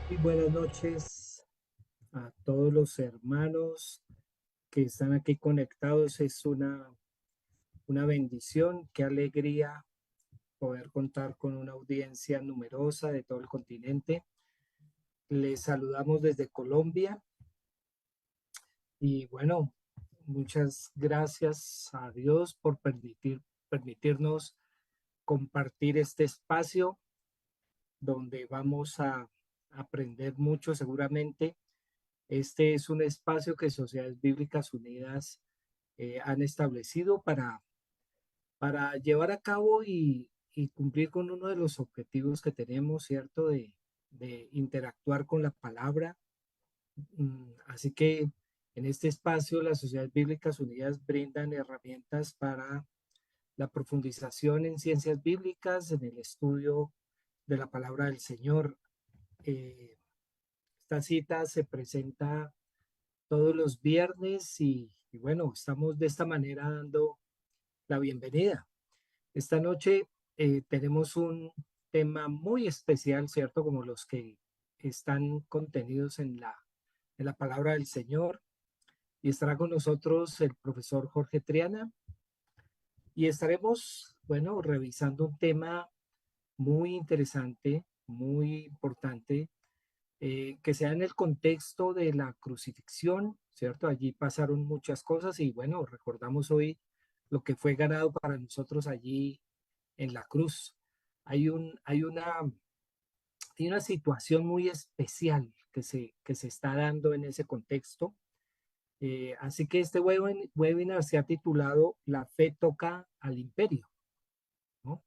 Muy buenas noches a todos los hermanos que están aquí conectados. Es una bendición, qué alegría poder contar con una audiencia numerosa de todo el continente. Les saludamos desde Colombia y bueno, muchas gracias a Dios por permitirnos compartir este espacio donde vamos a aprender mucho seguramente. Este es un espacio que Sociedades Bíblicas Unidas han establecido para llevar a cabo y cumplir con uno de los objetivos que tenemos, ¿cierto? De interactuar con la palabra. Así que en este espacio las Sociedades Bíblicas Unidas brindan herramientas para la profundización en ciencias bíblicas, en el estudio de la palabra del Señor. Eh, esta cita se presenta todos los viernes y bueno, estamos de esta manera dando la bienvenida. Esta noche tenemos un tema muy especial, ¿cierto? Como los que están contenidos en la palabra del Señor. Y estará con nosotros el profesor Jorge Triana y estaremos, bueno, revisando un tema muy interesante, muy importante, que sea en el contexto de la crucifixión, ¿cierto? Allí pasaron muchas cosas y bueno, recordamos hoy lo que fue ganado para nosotros allí en la cruz. Hay, un, hay, una, hay una situación muy especial que se está dando en ese contexto. Así que este webinar se ha titulado La fe toca al imperio, ¿no?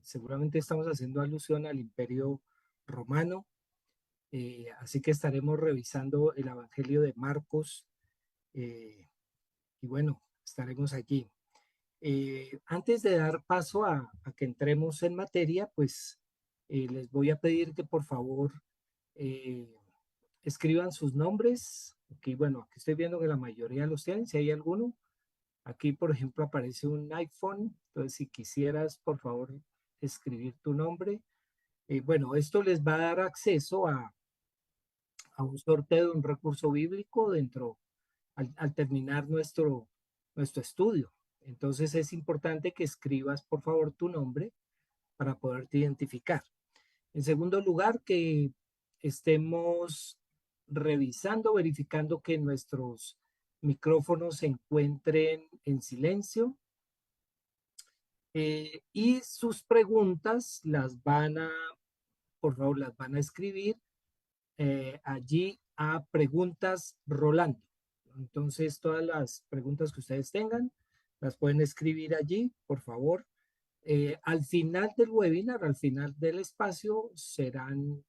Seguramente estamos haciendo alusión al imperio romano. Así que estaremos revisando el Evangelio de Marcos eh, y bueno, estaremos allí. Antes de dar paso a que entremos en materia, pues les voy a pedir que por favor eh, escriban sus nombres. Aquí, bueno, aquí estoy viendo que la mayoría los tienen. Si hay alguno, aquí por ejemplo aparece un iPhone. Entonces, si quisieras por favor escribir tu nombre. Bueno, esto les va a dar acceso a un sorteo de un recurso bíblico al terminar nuestro estudio. Entonces es importante que escribas, por favor, tu nombre para poderte identificar. En segundo lugar, que estemos revisando, verificando que nuestros micrófonos se encuentren en silencio y sus preguntas por favor, las van a escribir allí a preguntas Rolando. Entonces, todas las preguntas que ustedes tengan, las pueden escribir allí, por favor. Al final del webinar, al final del espacio, serán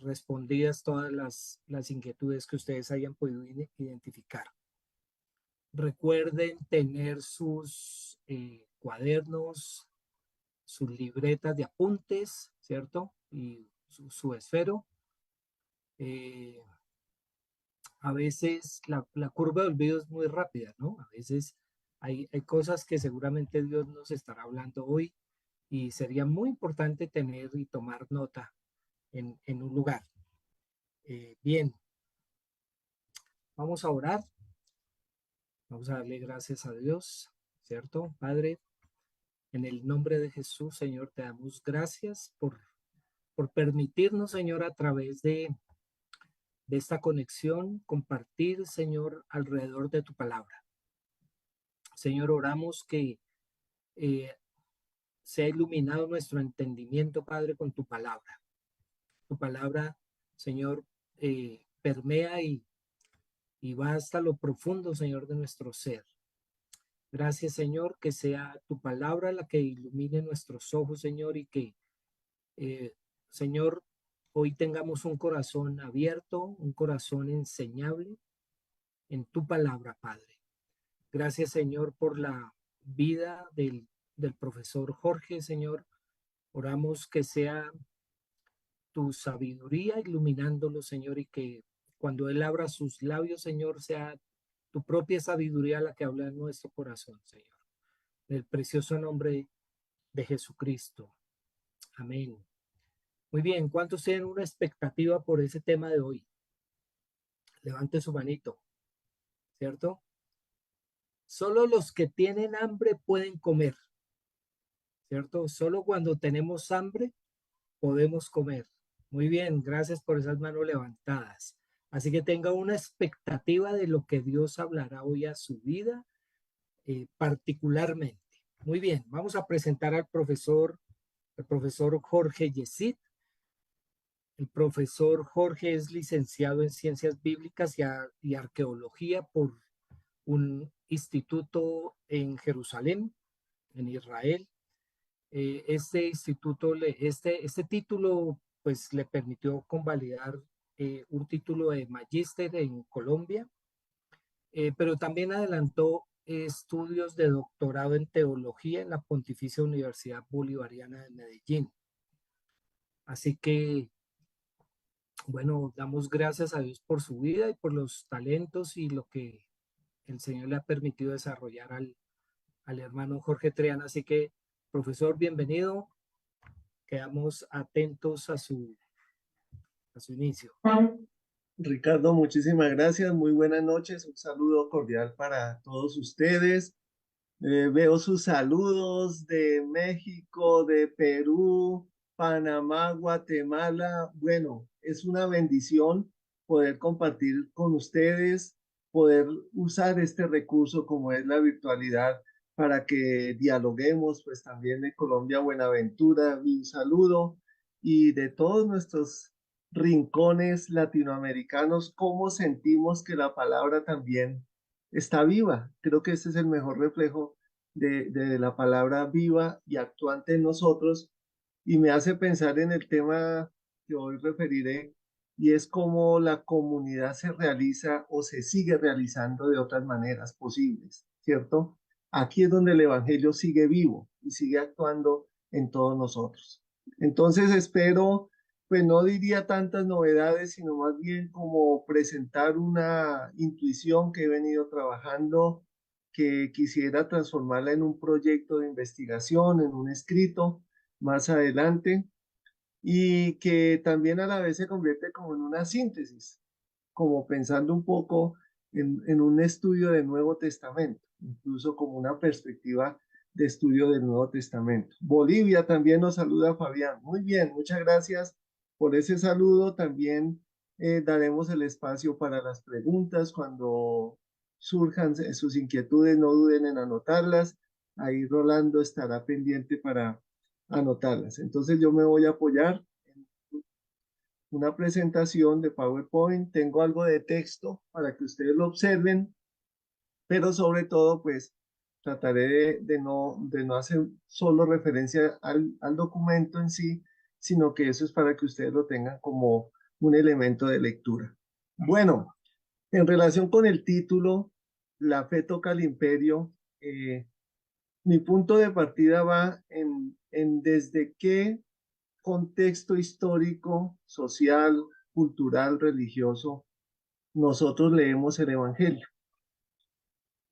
respondidas todas las inquietudes que ustedes hayan podido identificar. Recuerden tener sus cuadernos, sus libretas de apuntes, ¿cierto? Y su esfero. Eh, a veces la curva del olvido es muy rápida, ¿no? A veces hay cosas que seguramente Dios nos estará hablando hoy y sería muy importante tener y tomar nota en un lugar. Bien, vamos a orar, vamos a darle gracias a Dios, ¿cierto? Padre, en el nombre de Jesús, Señor, te damos gracias por permitirnos, Señor, a través de esta conexión, compartir, Señor, alrededor de tu palabra. Señor, oramos que eh, sea iluminado nuestro entendimiento, Padre, con tu palabra. Tu palabra, Señor, permea y va hasta lo profundo, Señor, de nuestro ser. Gracias, Señor, que sea tu palabra la que ilumine nuestros ojos, Señor, y que, Señor, hoy tengamos un corazón abierto, un corazón enseñable en tu palabra, Padre. Gracias, Señor, por la vida del profesor Jorge, Señor. Oramos que sea tu sabiduría iluminándolo, Señor, y que cuando Él abra sus labios, Señor, sea tu propia sabiduría la que habla en nuestro corazón, Señor. En el precioso nombre de Jesucristo. Amén. Muy bien, ¿cuántos tienen una expectativa por ese tema de hoy? Levante su manito, ¿cierto? Solo los que tienen hambre pueden comer, ¿cierto? Solo cuando tenemos hambre podemos comer. Muy bien, gracias por esas manos levantadas. Así que tenga una expectativa de lo que Dios hablará hoy a su vida, particularmente. Muy bien, vamos a presentar al profesor, el profesor Jorge Yesid. El profesor Jorge es licenciado en Ciencias Bíblicas y Arqueología por un instituto en Jerusalén, en Israel. Este instituto, este título, pues le permitió convalidar un título de magíster en Colombia, pero también adelantó estudios de doctorado en teología en la Pontificia Universidad Bolivariana de Medellín. Así que, bueno, damos gracias a Dios por su vida y por los talentos y lo que el Señor le ha permitido desarrollar al hermano Jorge Triana. Así que, profesor, bienvenido. Quedamos atentos a su inicio. Ricardo, muchísimas gracias. Muy buenas noches. Un saludo cordial para todos ustedes. Veo sus saludos de México, de Perú, Panamá, Guatemala. Bueno, es una bendición poder compartir con ustedes, poder usar este recurso como es la virtualidad para que dialoguemos, pues también de Colombia, Buenaventura, un saludo y de todos nuestros rincones latinoamericanos, cómo sentimos que la palabra también está viva. Creo que este es el mejor reflejo de la palabra viva y actuante en nosotros y me hace pensar en el tema que hoy referiré y es cómo la comunidad se realiza o se sigue realizando de otras maneras posibles, ¿cierto? Aquí es donde el Evangelio sigue vivo y sigue actuando en todos nosotros. Entonces espero, pues no diría tantas novedades, sino más bien como presentar una intuición que he venido trabajando, que quisiera transformarla en un proyecto de investigación, en un escrito más adelante, y que también a la vez se convierte como en una síntesis, como pensando un poco en un estudio del Nuevo Testamento, incluso como una perspectiva de estudio del Nuevo Testamento. Bolivia también nos saluda Fabián. Muy bien, muchas gracias por ese saludo. También daremos el espacio para las preguntas cuando surjan sus inquietudes, no duden en anotarlas. Ahí Rolando estará pendiente para anotarlas. Entonces yo me voy a apoyar en una presentación de PowerPoint, tengo algo de texto para que ustedes lo observen, pero sobre todo, pues trataré de no hacer solo referencia al documento en sí, sino que eso es para que ustedes lo tengan como un elemento de lectura. Bueno, en relación con el título, La fe toca al imperio, mi punto de partida va en desde qué contexto histórico, social, cultural, religioso, nosotros leemos el Evangelio.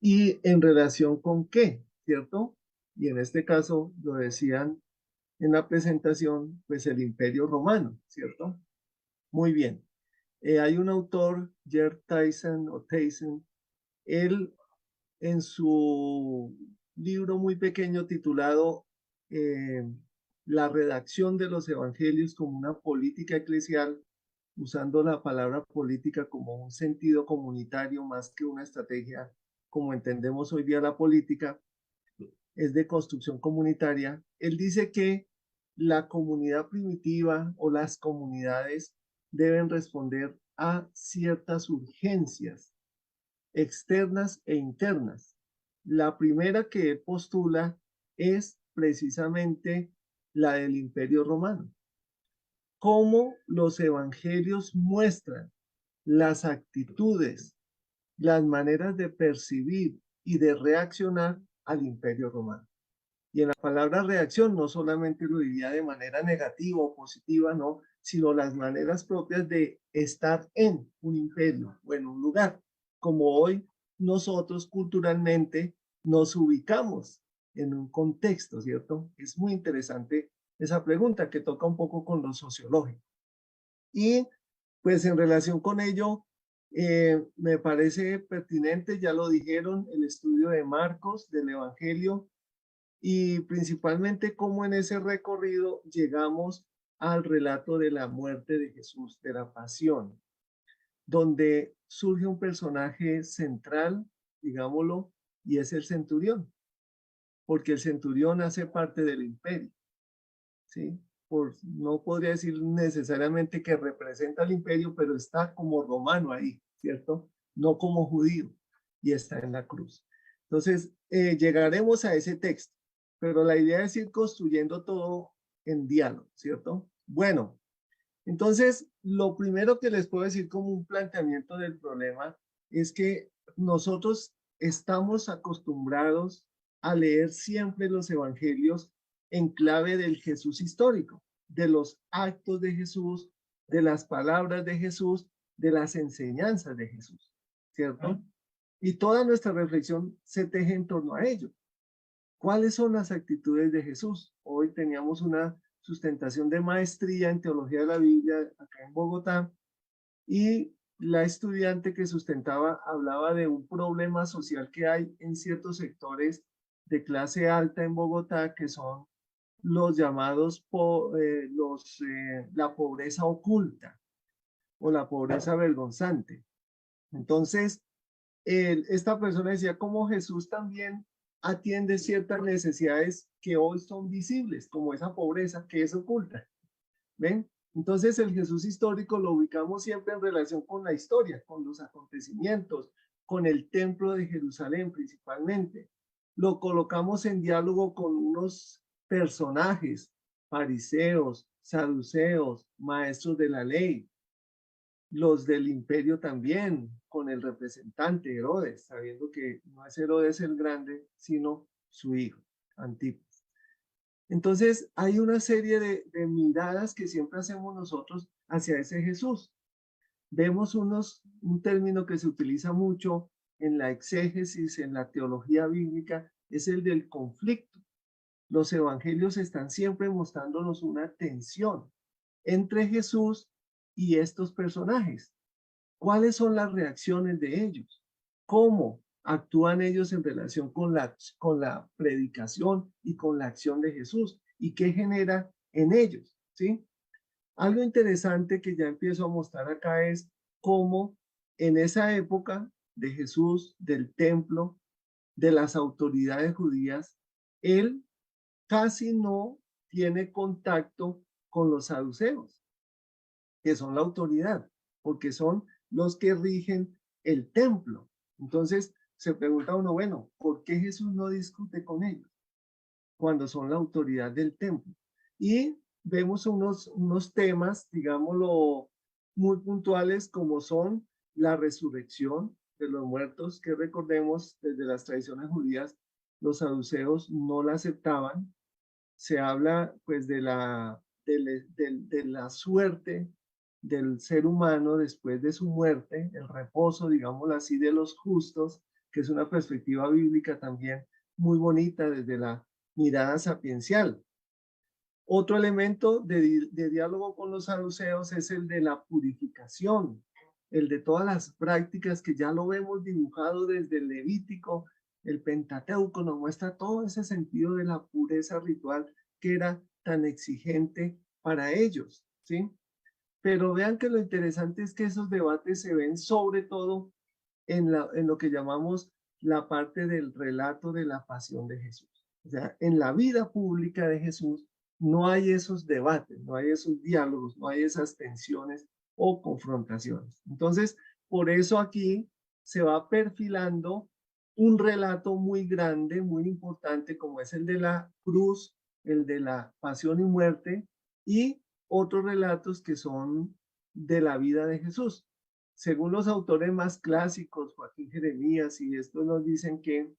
¿Y en relación con qué? ¿Cierto? Y en este caso lo decían en la presentación, pues el Imperio Romano, ¿cierto? Muy bien. Hay un autor, Gerd Tyson, él en su libro muy pequeño titulado La redacción de los evangelios como una política eclesial, usando la palabra política como un sentido comunitario más que una estrategia como entendemos hoy día la política, es de construcción comunitaria. Él dice que la comunidad primitiva o las comunidades deben responder a ciertas urgencias externas e internas. La primera que él postula es precisamente la del Imperio Romano. Cómo los evangelios muestran las actitudes, las maneras de percibir y de reaccionar al Imperio Romano. Y en la palabra reacción no solamente lo diría de manera negativa o positiva, no, sino las maneras propias de estar en un imperio o en un lugar, como hoy nosotros culturalmente nos ubicamos en un contexto, ¿cierto? Es muy interesante esa pregunta que toca un poco con lo sociológico. Y pues en relación con ello, me parece pertinente, ya lo dijeron, el estudio de Marcos, del Evangelio, y principalmente cómo en ese recorrido llegamos al relato de la muerte de Jesús, de la pasión, donde surge un personaje central, digámoslo, y es el centurión, porque el centurión hace parte del imperio, ¿sí? No podría decir necesariamente que representa al imperio, pero está como romano ahí, ¿cierto? No como judío, y está en la cruz. Entonces, llegaremos a ese texto, pero la idea es ir construyendo todo en diálogo, ¿cierto? Bueno, entonces, lo primero que les puedo decir como un planteamiento del problema es que nosotros estamos acostumbrados a leer siempre los evangelios en clave del Jesús histórico, de los actos de Jesús, de las palabras de Jesús, de las enseñanzas de Jesús, ¿cierto? Y toda nuestra reflexión se teje en torno a ello. ¿Cuáles son las actitudes de Jesús? Hoy teníamos una sustentación de maestría en teología de la Biblia acá en Bogotá y la estudiante que sustentaba hablaba de un problema social que hay en ciertos sectores de clase alta en Bogotá que son los llamados la pobreza oculta o la pobreza vergonzante. Entonces, esta persona decía cómo Jesús también atiende ciertas necesidades que hoy son visibles, como esa pobreza que es oculta. ¿Ven? Entonces el Jesús histórico lo ubicamos siempre en relación con la historia, con los acontecimientos, con el templo de Jerusalén principalmente. Lo colocamos en diálogo con unos personajes, fariseos, saduceos, maestros de la ley, los del imperio también, con el representante Herodes, sabiendo que no es Herodes el grande, sino su hijo, Antipas. Entonces, hay una serie de miradas que siempre hacemos nosotros hacia ese Jesús. Vemos un término que se utiliza mucho en la exégesis, en la teología bíblica, es el del conflicto. Los evangelios están siempre mostrándonos una tensión entre Jesús y estos personajes. ¿Cuáles son las reacciones de ellos? ¿Cómo actúan ellos en relación con la predicación y con la acción de Jesús? ¿Y qué genera en ellos? ¿Sí? Algo interesante que ya empiezo a mostrar acá es cómo en esa época de Jesús, del templo, de las autoridades judías, él casi no tiene contacto con los saduceos, que son la autoridad, porque son los que rigen el templo. Entonces se pregunta uno, bueno, ¿por qué Jesús no discute con ellos cuando son la autoridad del templo? Y vemos unos temas, digámoslo, muy puntuales como son la resurrección de los muertos, que recordemos desde las tradiciones judías, los saduceos no la aceptaban. Se habla pues de la suerte del ser humano después de su muerte, el reposo, digámoslo así, de los justos, que es una perspectiva bíblica también muy bonita desde la mirada sapiencial. Otro elemento de diálogo con los saduceos es el de la purificación, el de todas las prácticas que ya lo vemos dibujado desde el Levítico, el Pentateuco nos muestra todo ese sentido de la pureza ritual que era tan exigente para ellos, ¿sí? Pero vean que lo interesante es que esos debates se ven sobre todo en lo que llamamos la parte del relato de la pasión de Jesús. O sea, en la vida pública de Jesús no hay esos debates, no hay esos diálogos, no hay esas tensiones o confrontaciones. Entonces, por eso aquí se va perfilando un relato muy grande, muy importante, como es el de la cruz, el de la pasión y muerte, y otros relatos que son de la vida de Jesús. Según los autores más clásicos, Joaquín Jeremías, y estos nos dicen que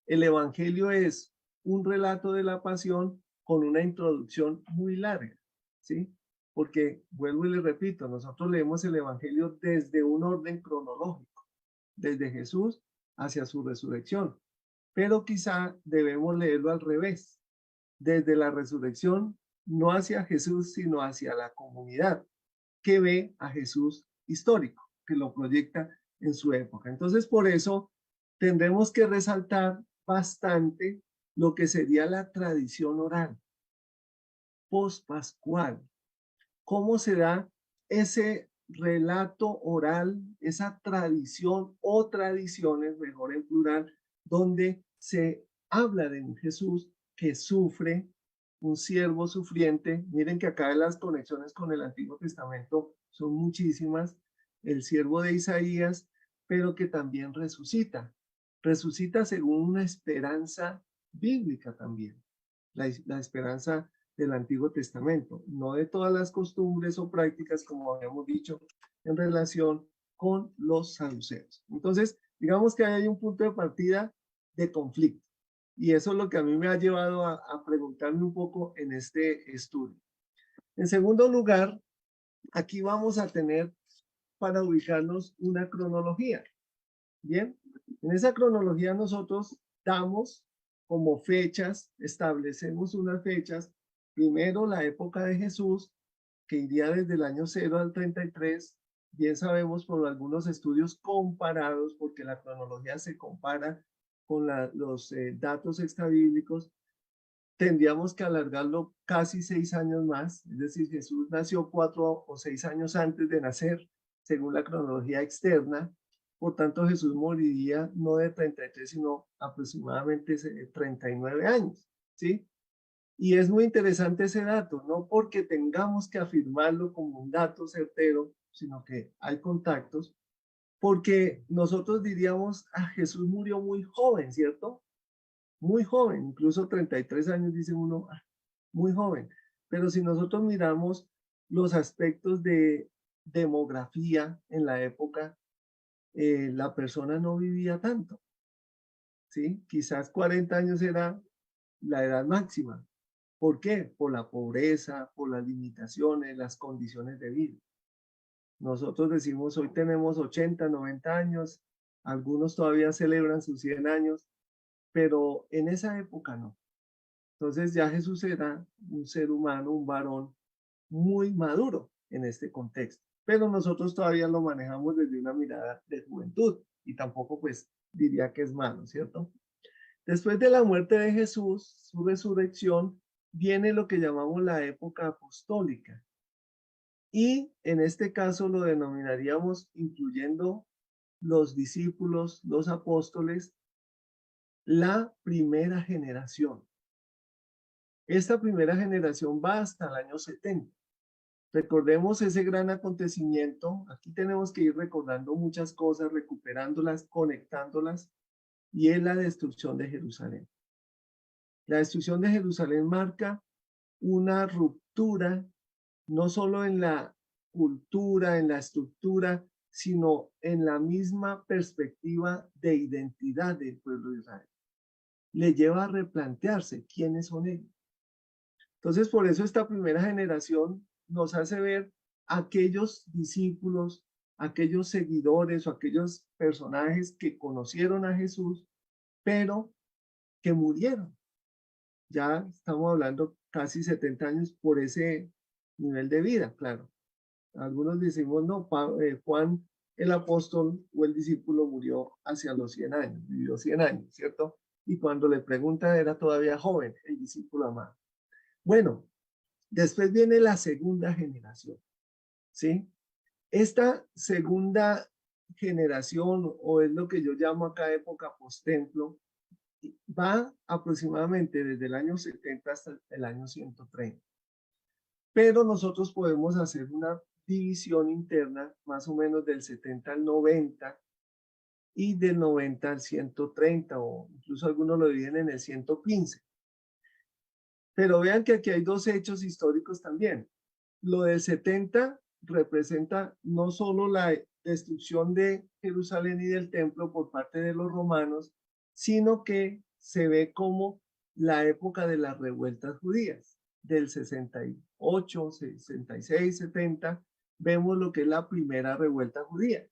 el Evangelio es un relato de la pasión con una introducción muy larga, ¿sí? Porque, vuelvo y le repito, nosotros leemos el Evangelio desde un orden cronológico, desde Jesús hacia su resurrección, pero quizá debemos leerlo al revés, desde la resurrección, no hacia Jesús, sino hacia la comunidad que ve a Jesús histórico, que lo proyecta en su época. Entonces, por eso tendremos que resaltar bastante lo que sería la tradición oral post-pascual. ¿Cómo se da ese relato oral, esa tradición o tradiciones, mejor en plural, donde se habla de un Jesús que sufre, un siervo sufriente? Miren que acá las conexiones con el Antiguo Testamento son muchísimas. El siervo de Isaías, pero que también resucita. Resucita según una esperanza bíblica también. La esperanza del Antiguo Testamento, no de todas las costumbres o prácticas, como habíamos dicho, en relación con los saduceos. Entonces, digamos que hay un punto de partida de conflicto. Y eso es lo que a mí me ha llevado a preguntarme un poco en este estudio. En segundo lugar, aquí vamos a tener para ubicarnos una cronología. Bien, en esa cronología nosotros damos como fechas, establecemos unas fechas. Primero, la época de Jesús, que iría desde el año 0 al 33. Bien sabemos por algunos estudios comparados, porque la cronología se compara con los datos extrabíblicos, tendríamos que alargarlo casi 6 años más. Es decir, Jesús nació 4 o 6 años antes de nacer, según la cronología externa. Por tanto, Jesús moriría no de 33, sino aproximadamente 39 años, ¿sí? Y es muy interesante ese dato, no porque tengamos que afirmarlo como un dato certero, sino que hay contactos, porque nosotros diríamos, ah, Jesús murió muy joven, ¿cierto? Muy joven, incluso 33 años, dice uno, ah, muy joven. Pero si nosotros miramos los aspectos de demografía en la época, la persona no vivía tanto, ¿sí? Quizás 40 años era la edad máxima. ¿Por qué? Por la pobreza, por las limitaciones, las condiciones de vida. Nosotros decimos, hoy tenemos 80, 90 años, algunos todavía celebran sus 100 años, pero en esa época no. Entonces ya Jesús era un ser humano, un varón muy maduro en este contexto, pero nosotros todavía lo manejamos desde una mirada de juventud y tampoco pues diría que es malo, ¿cierto? Después de la muerte de Jesús, su resurrección, viene lo que llamamos la época apostólica. Y en este caso lo denominaríamos, incluyendo los discípulos, los apóstoles, la primera generación. Esta primera generación va hasta el año 70. Recordemos ese gran acontecimiento. Aquí tenemos que ir recordando muchas cosas, recuperándolas, conectándolas, y es la destrucción de Jerusalén. La destrucción de Jerusalén marca una ruptura, no solo en la cultura, en la estructura, sino en la misma perspectiva de identidad del pueblo de Israel. Le lleva a replantearse quiénes son ellos. Entonces, por eso esta primera generación nos hace ver aquellos discípulos, aquellos seguidores o aquellos personajes que conocieron a Jesús, pero que murieron. Ya estamos hablando casi 70 años por ese nivel de vida, claro. Algunos decimos, no, Juan el apóstol o el discípulo murió hacia los 100 años, vivió 100 años, ¿cierto? Y cuando le preguntan era todavía joven, el discípulo amado. Bueno, después viene la segunda generación, ¿sí? Esta segunda generación, o es lo que yo llamo acá época posttemplo, va aproximadamente desde el año 70 hasta el año 130. Pero nosotros podemos hacer una división interna más o menos del 70 al 90 y del 90 al 130, o incluso algunos lo dividen en el 115. Pero vean que aquí hay dos hechos históricos también. Lo del 70 representa no solo la destrucción de Jerusalén y del templo por parte de los romanos, sino que se ve como la época de las revueltas judías, del 68, 66, 70, vemos lo que es la primera revuelta judía,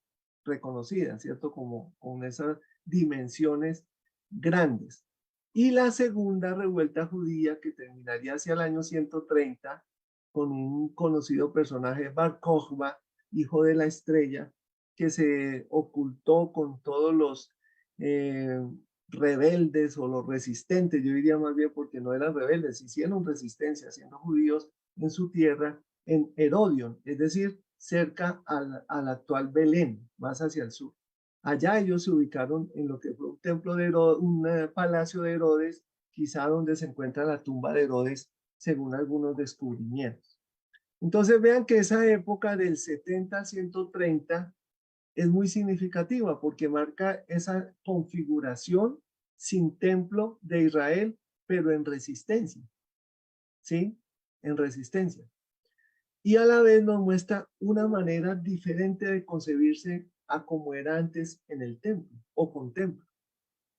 reconocida, ¿cierto? Como con esas dimensiones grandes. y la segunda revuelta judía que terminaría hacia el año 130 con un conocido personaje, Bar Kokhba, hijo de la estrella, que se ocultó con todos los eh, rebeldes o los resistentes, yo diría más bien porque no eran rebeldes, hicieron resistencia siendo judíos en su tierra, en Herodion, es decir, cerca al actual Belén, más hacia el sur. Allá ellos se ubicaron en lo que fue un templo de Herodes, un palacio de Herodes, quizá donde se encuentra la tumba de Herodes, según algunos descubrimientos. Entonces vean que esa época del 70 al 130 es muy significativa porque marca esa configuración sin templo de Israel, pero en resistencia, ¿sí? En resistencia. Y a la vez nos muestra una manera diferente de concebirse a como era antes en el templo o con templo.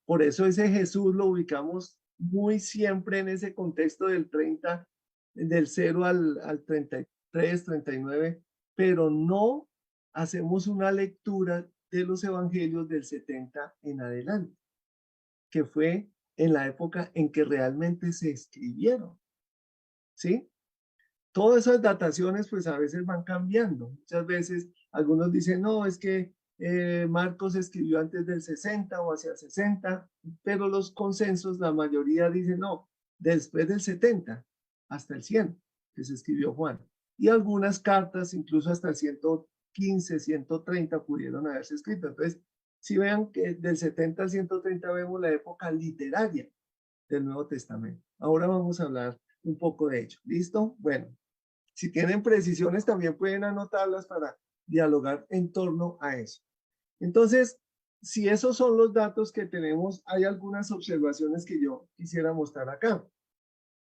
Por eso ese Jesús lo ubicamos muy siempre en ese contexto del 30, del 0 al 33, 39, pero no hacemos una lectura de los evangelios del 70 en adelante, que fue en la época en que realmente se escribieron, ¿sí? Todas esas dataciones pues a veces van cambiando. Muchas veces algunos dicen, no, es que Marcos escribió antes del 60 o hacia el 60, pero los consensos, la mayoría dicen, no, después del 70 hasta el 100 que se escribió Juan. Y algunas cartas, incluso hasta el 115, 130 pudieron haberse escrito. Entonces, si vean que del 70 al 130 vemos la época literaria del Nuevo Testamento. Ahora vamos a hablar un poco de ello. ¿Listo? Bueno. Si tienen precisiones, también pueden anotarlas para dialogar en torno a eso. Entonces, si esos son los datos que tenemos, hay algunas observaciones que yo quisiera mostrar acá.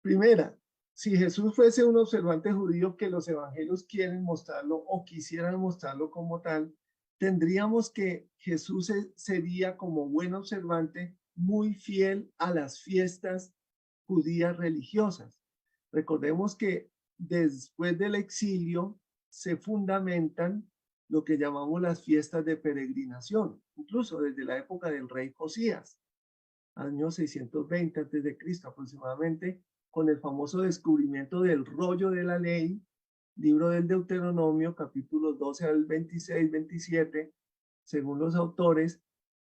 Primera, si Jesús fuese un observante judío que los evangelios quieren mostrarlo o quisieran mostrarlo como tal, tendríamos que Jesús sería como buen observante muy fiel a las fiestas judías religiosas. Recordemos que después del exilio se fundamentan lo que llamamos las fiestas de peregrinación, incluso desde la época del rey Josías, año 620 a.C. aproximadamente, con el famoso descubrimiento del rollo de la ley, libro del Deuteronomio, capítulos 12 al 26, 27, según los autores.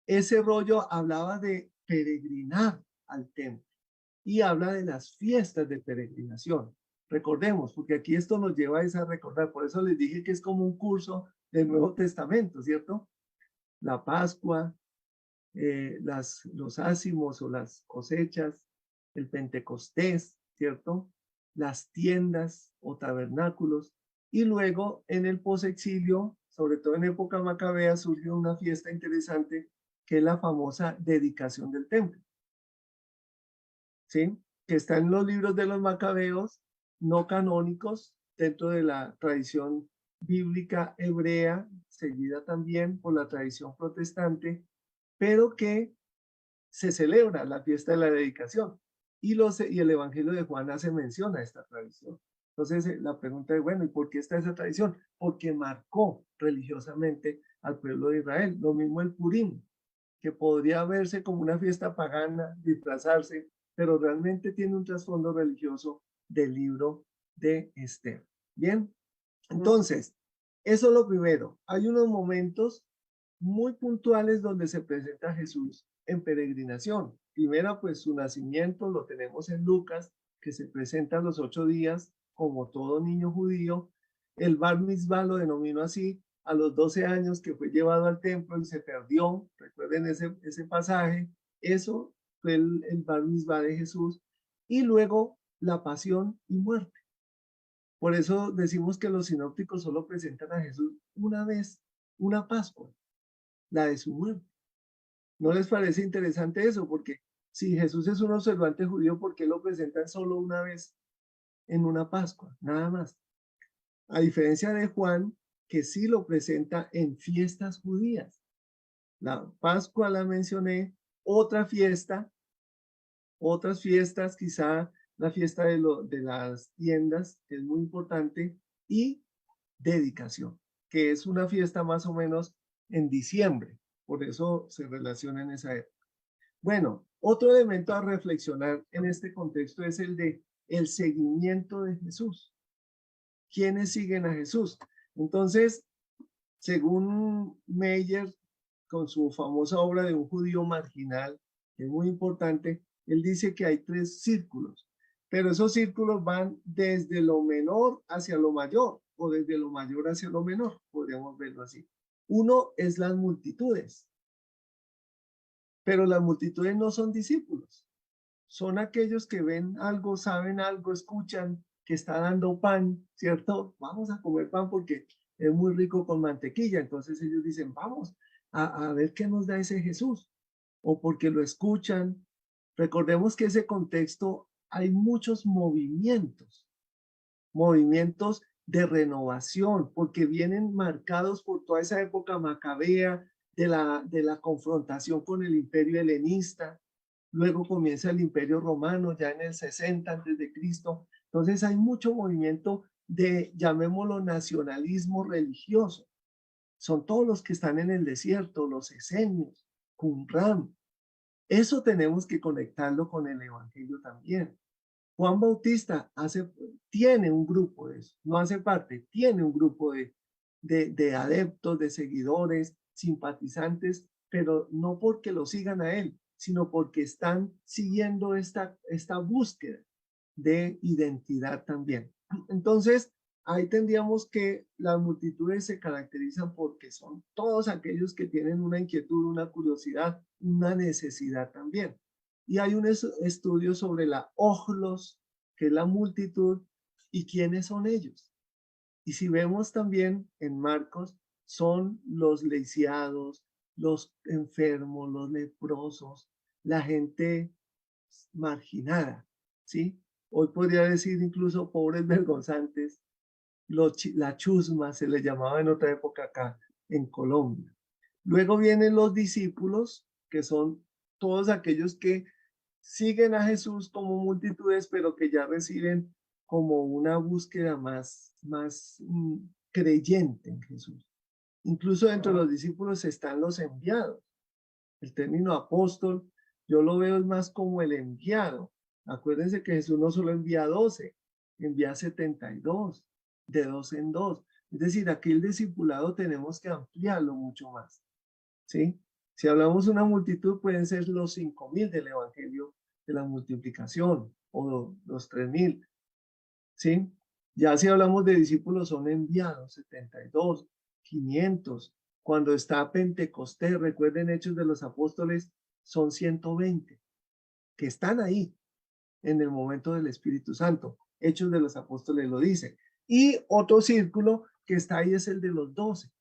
Ese rollo hablaba de peregrinar al templo y habla de las fiestas de peregrinación. Recordemos, porque aquí esto nos lleva a recordar, por eso les dije que es como un curso del Nuevo Testamento, ¿cierto? La Pascua, los ácimos o las cosechas, el Pentecostés, ¿cierto? Las tiendas o tabernáculos. Y luego en el posexilio, sobre todo en época macabea, surgió una fiesta interesante que es la famosa dedicación del templo. ¿Sí? Que está en los libros de los macabeos no canónicos dentro de la tradición bíblica hebrea, seguida también por la tradición protestante, pero que se celebra la fiesta de la dedicación. Y el Evangelio de Juan hace mención a esta tradición. Entonces, la pregunta es, bueno, ¿y por qué está esa tradición? Porque marcó religiosamente al pueblo de Israel. Lo mismo el Purim, que podría verse como una fiesta pagana, disfrazarse, pero realmente tiene un trasfondo religioso del libro de Esther. Bien, entonces, eso es lo primero. Hay unos momentos muy puntuales donde se presenta a Jesús en peregrinación. Primero, pues su nacimiento lo tenemos en Lucas, que se presenta a los 8 días, como todo niño judío. El Bar Mitzvah lo denominó así, a los 12 años que fue llevado al templo y se perdió. Recuerden ese pasaje. Eso fue el Bar Mitzvah de Jesús. Y luego la pasión y muerte. Por eso decimos que los sinópticos solo presentan a Jesús una vez, una Pascua, la de su muerte. ¿No les parece interesante eso? Porque si Jesús es un observante judío, ¿por qué lo presentan solo una vez en una Pascua? Nada más. A diferencia de Juan, que sí lo presenta en fiestas judías. La Pascua la mencioné, otra fiesta, otras fiestas, quizá la fiesta de las tiendas, que es muy importante, y dedicación, que es una fiesta más o menos en diciembre. Por eso se relaciona en esa época. Bueno, Otro elemento a reflexionar en este contexto es el de el seguimiento de Jesús. ¿Quiénes siguen a Jesús? Entonces, según Meyer, con su famosa obra de un judío marginal, que es muy importante, él dice que hay 3 círculos, pero esos círculos van desde lo menor hacia lo mayor, o desde lo mayor hacia lo menor, podríamos verlo así. Uno es las multitudes, pero las multitudes no son discípulos, son aquellos que ven algo, saben algo, escuchan que está dando pan, ¿cierto? Vamos a comer pan porque es muy rico con mantequilla. Entonces ellos dicen, vamos a ver qué nos da ese Jesús. O porque lo escuchan. Recordemos que ese contexto hay muchos movimientos de renovación, porque vienen marcados por toda esa época macabea de la confrontación con el imperio helenista. Luego comienza el Imperio Romano ya en el 60 antes de Cristo. Entonces hay mucho movimiento de, llamémoslo, nacionalismo religioso. Son todos los que están en el desierto, los esenios, Qumran. Eso tenemos que conectarlo con el Evangelio también. Juan Bautista tiene un grupo de eso, no hace parte, tiene un grupo de adeptos, de seguidores, simpatizantes, pero no porque lo sigan a él, sino porque están siguiendo esta búsqueda de identidad también. Entonces, ahí tendríamos que las multitudes se caracterizan porque son todos aquellos que tienen una inquietud, una curiosidad, una necesidad también. Y hay un estudio sobre la ojlos, que es la multitud, y quiénes son ellos. Y si vemos también en Marcos, son los lisiados, los enfermos, los leprosos, la gente marginada, ¿sí? Hoy podría decir incluso pobres vergonzantes, la chusma se les llamaba en otra época acá en Colombia. Luego vienen los discípulos, que son todos aquellos que siguen a Jesús como multitudes, pero que ya reciben como una búsqueda más creyente en Jesús. Incluso dentro de los discípulos están los enviados. El término apóstol, yo lo veo es más como el enviado. Acuérdense que Jesús no solo envía 12, envía 72, de 2 en 2. Es decir, aquí el discipulado tenemos que ampliarlo mucho más, ¿sí? Si hablamos de una multitud, pueden ser los 5.000 del Evangelio de la multiplicación o los 3.000, ¿sí? Ya si hablamos de discípulos, son enviados 72, 500. Cuando está Pentecostés, recuerden Hechos de los Apóstoles, son 120 que están ahí en el momento del Espíritu Santo. Hechos de los Apóstoles lo dice. Y otro círculo que está ahí es el de los 12.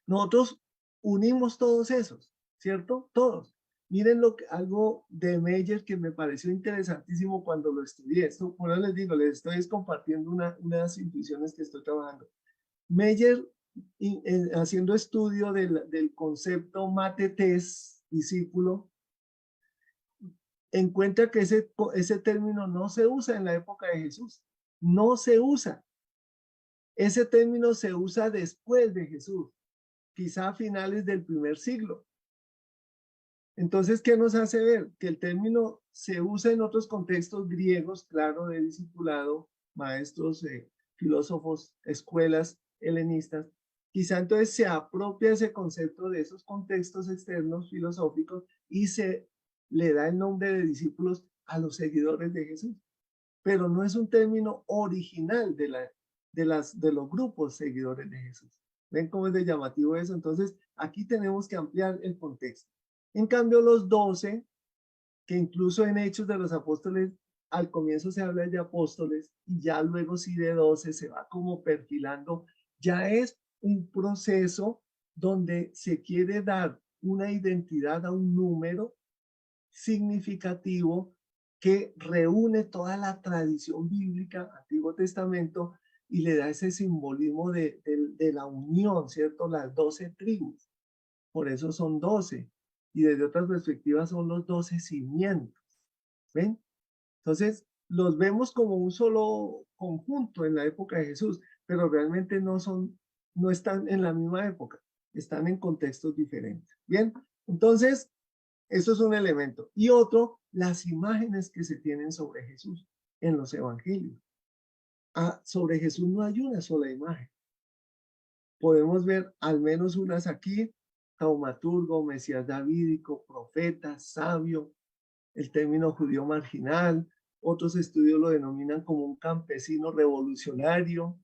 Nosotros unimos todos esos, ¿cierto? Todos. Miren algo de Meyer que me pareció interesantísimo cuando lo estudié. Esto, por eso les digo, les estoy compartiendo unas intuiciones que estoy trabajando. Meyer, haciendo estudio del concepto mate-tes, discípulo, encuentra que ese término no se usa en la época de Jesús. No se usa. Ese término se usa después de Jesús, quizá a finales del primer siglo. Entonces, ¿qué nos hace ver? Que el término se usa en otros contextos griegos, claro, de discipulado, maestros, filósofos, escuelas helenistas. Quizá entonces se apropia ese concepto de esos contextos externos filosóficos y se le da el nombre de discípulos a los seguidores de Jesús. Pero no es un término original de los grupos seguidores de Jesús. ¿Ven cómo es de llamativo eso? Entonces, aquí tenemos que ampliar el contexto. En cambio, los 12, que incluso en Hechos de los Apóstoles, al comienzo se habla de apóstoles y ya luego sí de 12 se va como perfilando, ya es un proceso donde se quiere dar una identidad a un número significativo que reúne toda la tradición bíblica, Antiguo Testamento, y le da ese simbolismo de la unión, ¿cierto? Las 12 tribus. Por eso son 12. Y desde otras perspectivas son los 12 cimientos. ¿Ven? Entonces, los vemos como un solo conjunto en la época de Jesús, pero realmente no están en la misma época, están en contextos diferentes. Bien, entonces, Eso es un elemento. Y otro, las imágenes que se tienen sobre Jesús en los evangelios. Sobre Jesús no hay una sola imagen. Podemos ver al menos unas aquí: taumaturgo, Mesías davídico, profeta, sabio, el término judío marginal. Otros estudios lo denominan como un campesino revolucionario.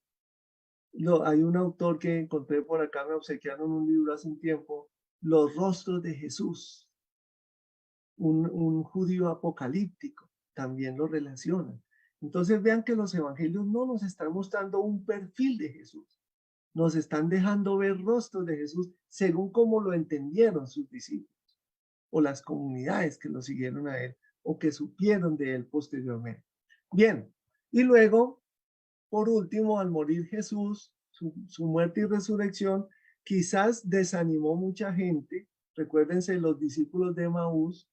Hay un autor que encontré por acá, me obsequiaron un libro hace un tiempo, Los rostros de Jesús, un judío apocalíptico, también lo relacionan. Entonces vean que los evangelios no nos están mostrando un perfil de Jesús, nos están dejando ver rostros de Jesús según cómo lo entendieron sus discípulos o las comunidades que lo siguieron a él o que supieron de él posteriormente. Bien, y luego, por último, al morir Jesús, su muerte y resurrección, quizás desanimó mucha gente. Recuérdense los discípulos de Maús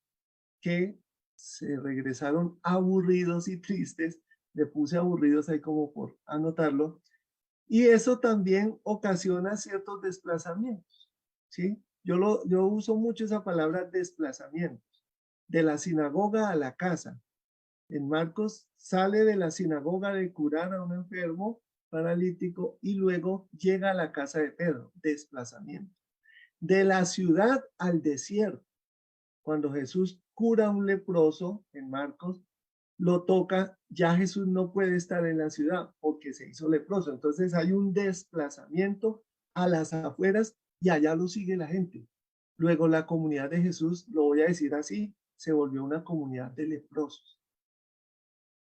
que se regresaron aburridos y tristes. Le puse aburridos ahí como por anotarlo. Y eso también ocasiona ciertos desplazamientos, ¿sí? Yo uso mucho esa palabra desplazamiento, de la sinagoga a la casa. En Marcos sale de la sinagoga de curar a un enfermo paralítico y luego llega a la casa de Pedro, desplazamiento. De la ciudad al desierto, cuando Jesús cura a un leproso en Marcos, lo toca, ya Jesús no puede estar en la ciudad porque se hizo leproso. Entonces hay un desplazamiento a las afueras y allá lo sigue la gente. Luego la comunidad de Jesús, lo voy a decir así, se volvió una comunidad de leprosos.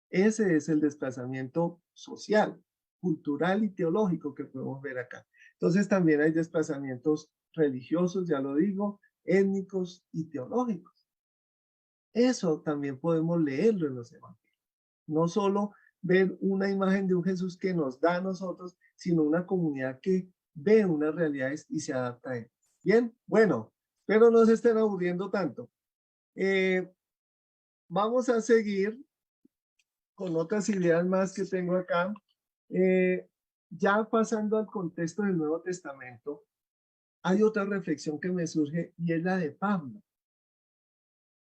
Ese es el desplazamiento social, cultural y teológico que podemos ver acá. Entonces también hay desplazamientos religiosos, ya lo digo, étnicos y teológicos. Eso también podemos leerlo en los evangelios. No solo ver una imagen de un Jesús que nos da a nosotros, sino una comunidad que ve unas realidades y se adapta a él. Bien, bueno, espero no se estén aburriendo tanto. Vamos a seguir con otras ideas más que tengo acá. Ya pasando al contexto del Nuevo Testamento, hay otra reflexión que me surge y es la de Pablo.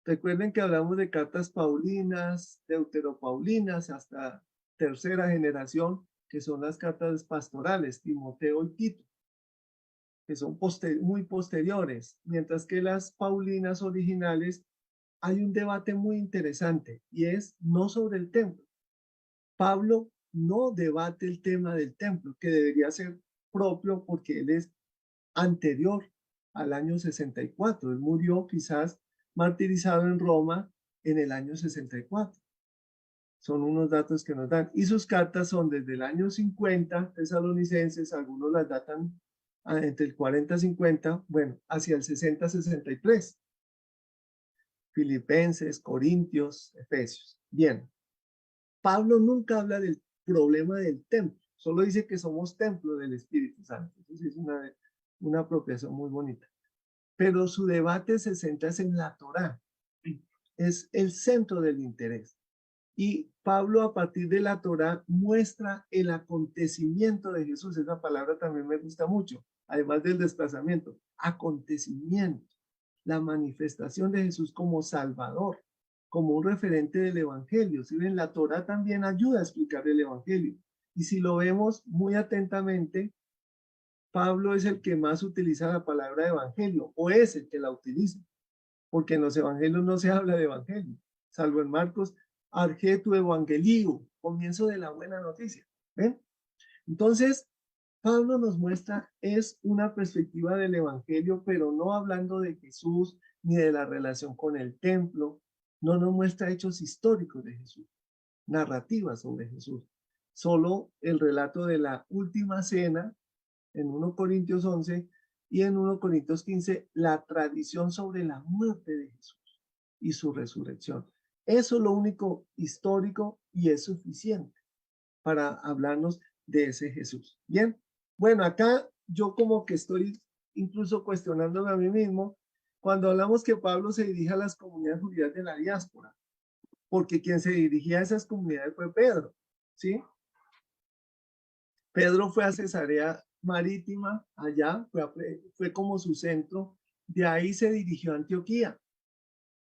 Recuerden que hablamos de cartas paulinas, deuteropaulinas, hasta tercera generación, que son las cartas pastorales, Timoteo y Tito, que son muy posteriores, mientras que las paulinas originales hay un debate muy interesante y es no sobre el templo. Pablo no debate el tema del templo, que debería ser propio porque él es anterior al año 64. Él murió quizás martirizado en Roma en el año 64. Son unos datos que nos dan. Y sus cartas son desde el año 50, tesalonicenses, algunos las datan entre el 40 y 50, bueno, hacia el 60-63. Filipenses, Corintios, Efesios. Bien, Pablo nunca habla del problema del templo, solo dice que somos templo del Espíritu Santo. Eso es una apropiación muy bonita. Pero su debate se centra en la Torá, es el centro del interés. Y Pablo a partir de la Torá muestra el acontecimiento de Jesús. Esa palabra también me gusta mucho, además del desplazamiento. Acontecimiento, la manifestación de Jesús como Salvador, como un referente del Evangelio. Si ven, la Torá también ayuda a explicar el Evangelio. Y si lo vemos muy atentamente, Pablo es el que más utiliza la palabra evangelio, o es el que la utiliza, porque en los evangelios no se habla de evangelio, salvo en Marcos, argetu evangelio, comienzo de la buena noticia. ¿Ven? Entonces, Pablo nos muestra, es una perspectiva del evangelio, pero no hablando de Jesús ni de la relación con el templo, no nos muestra hechos históricos de Jesús, narrativas sobre Jesús, solo el relato de la última cena en 1 Corintios 11 y en 1 Corintios 15 la tradición sobre la muerte de Jesús y su resurrección. Eso es lo único histórico y es suficiente para hablarnos de ese Jesús. Bien, bueno, acá yo como que estoy incluso cuestionándome a mí mismo cuando hablamos que Pablo se dirige a las comunidades judías de la diáspora, porque quien se dirigía a esas comunidades fue Pedro, ¿sí? Pedro fue a Cesarea Marítima, allá fue como su centro, de ahí se dirigió a Antioquía,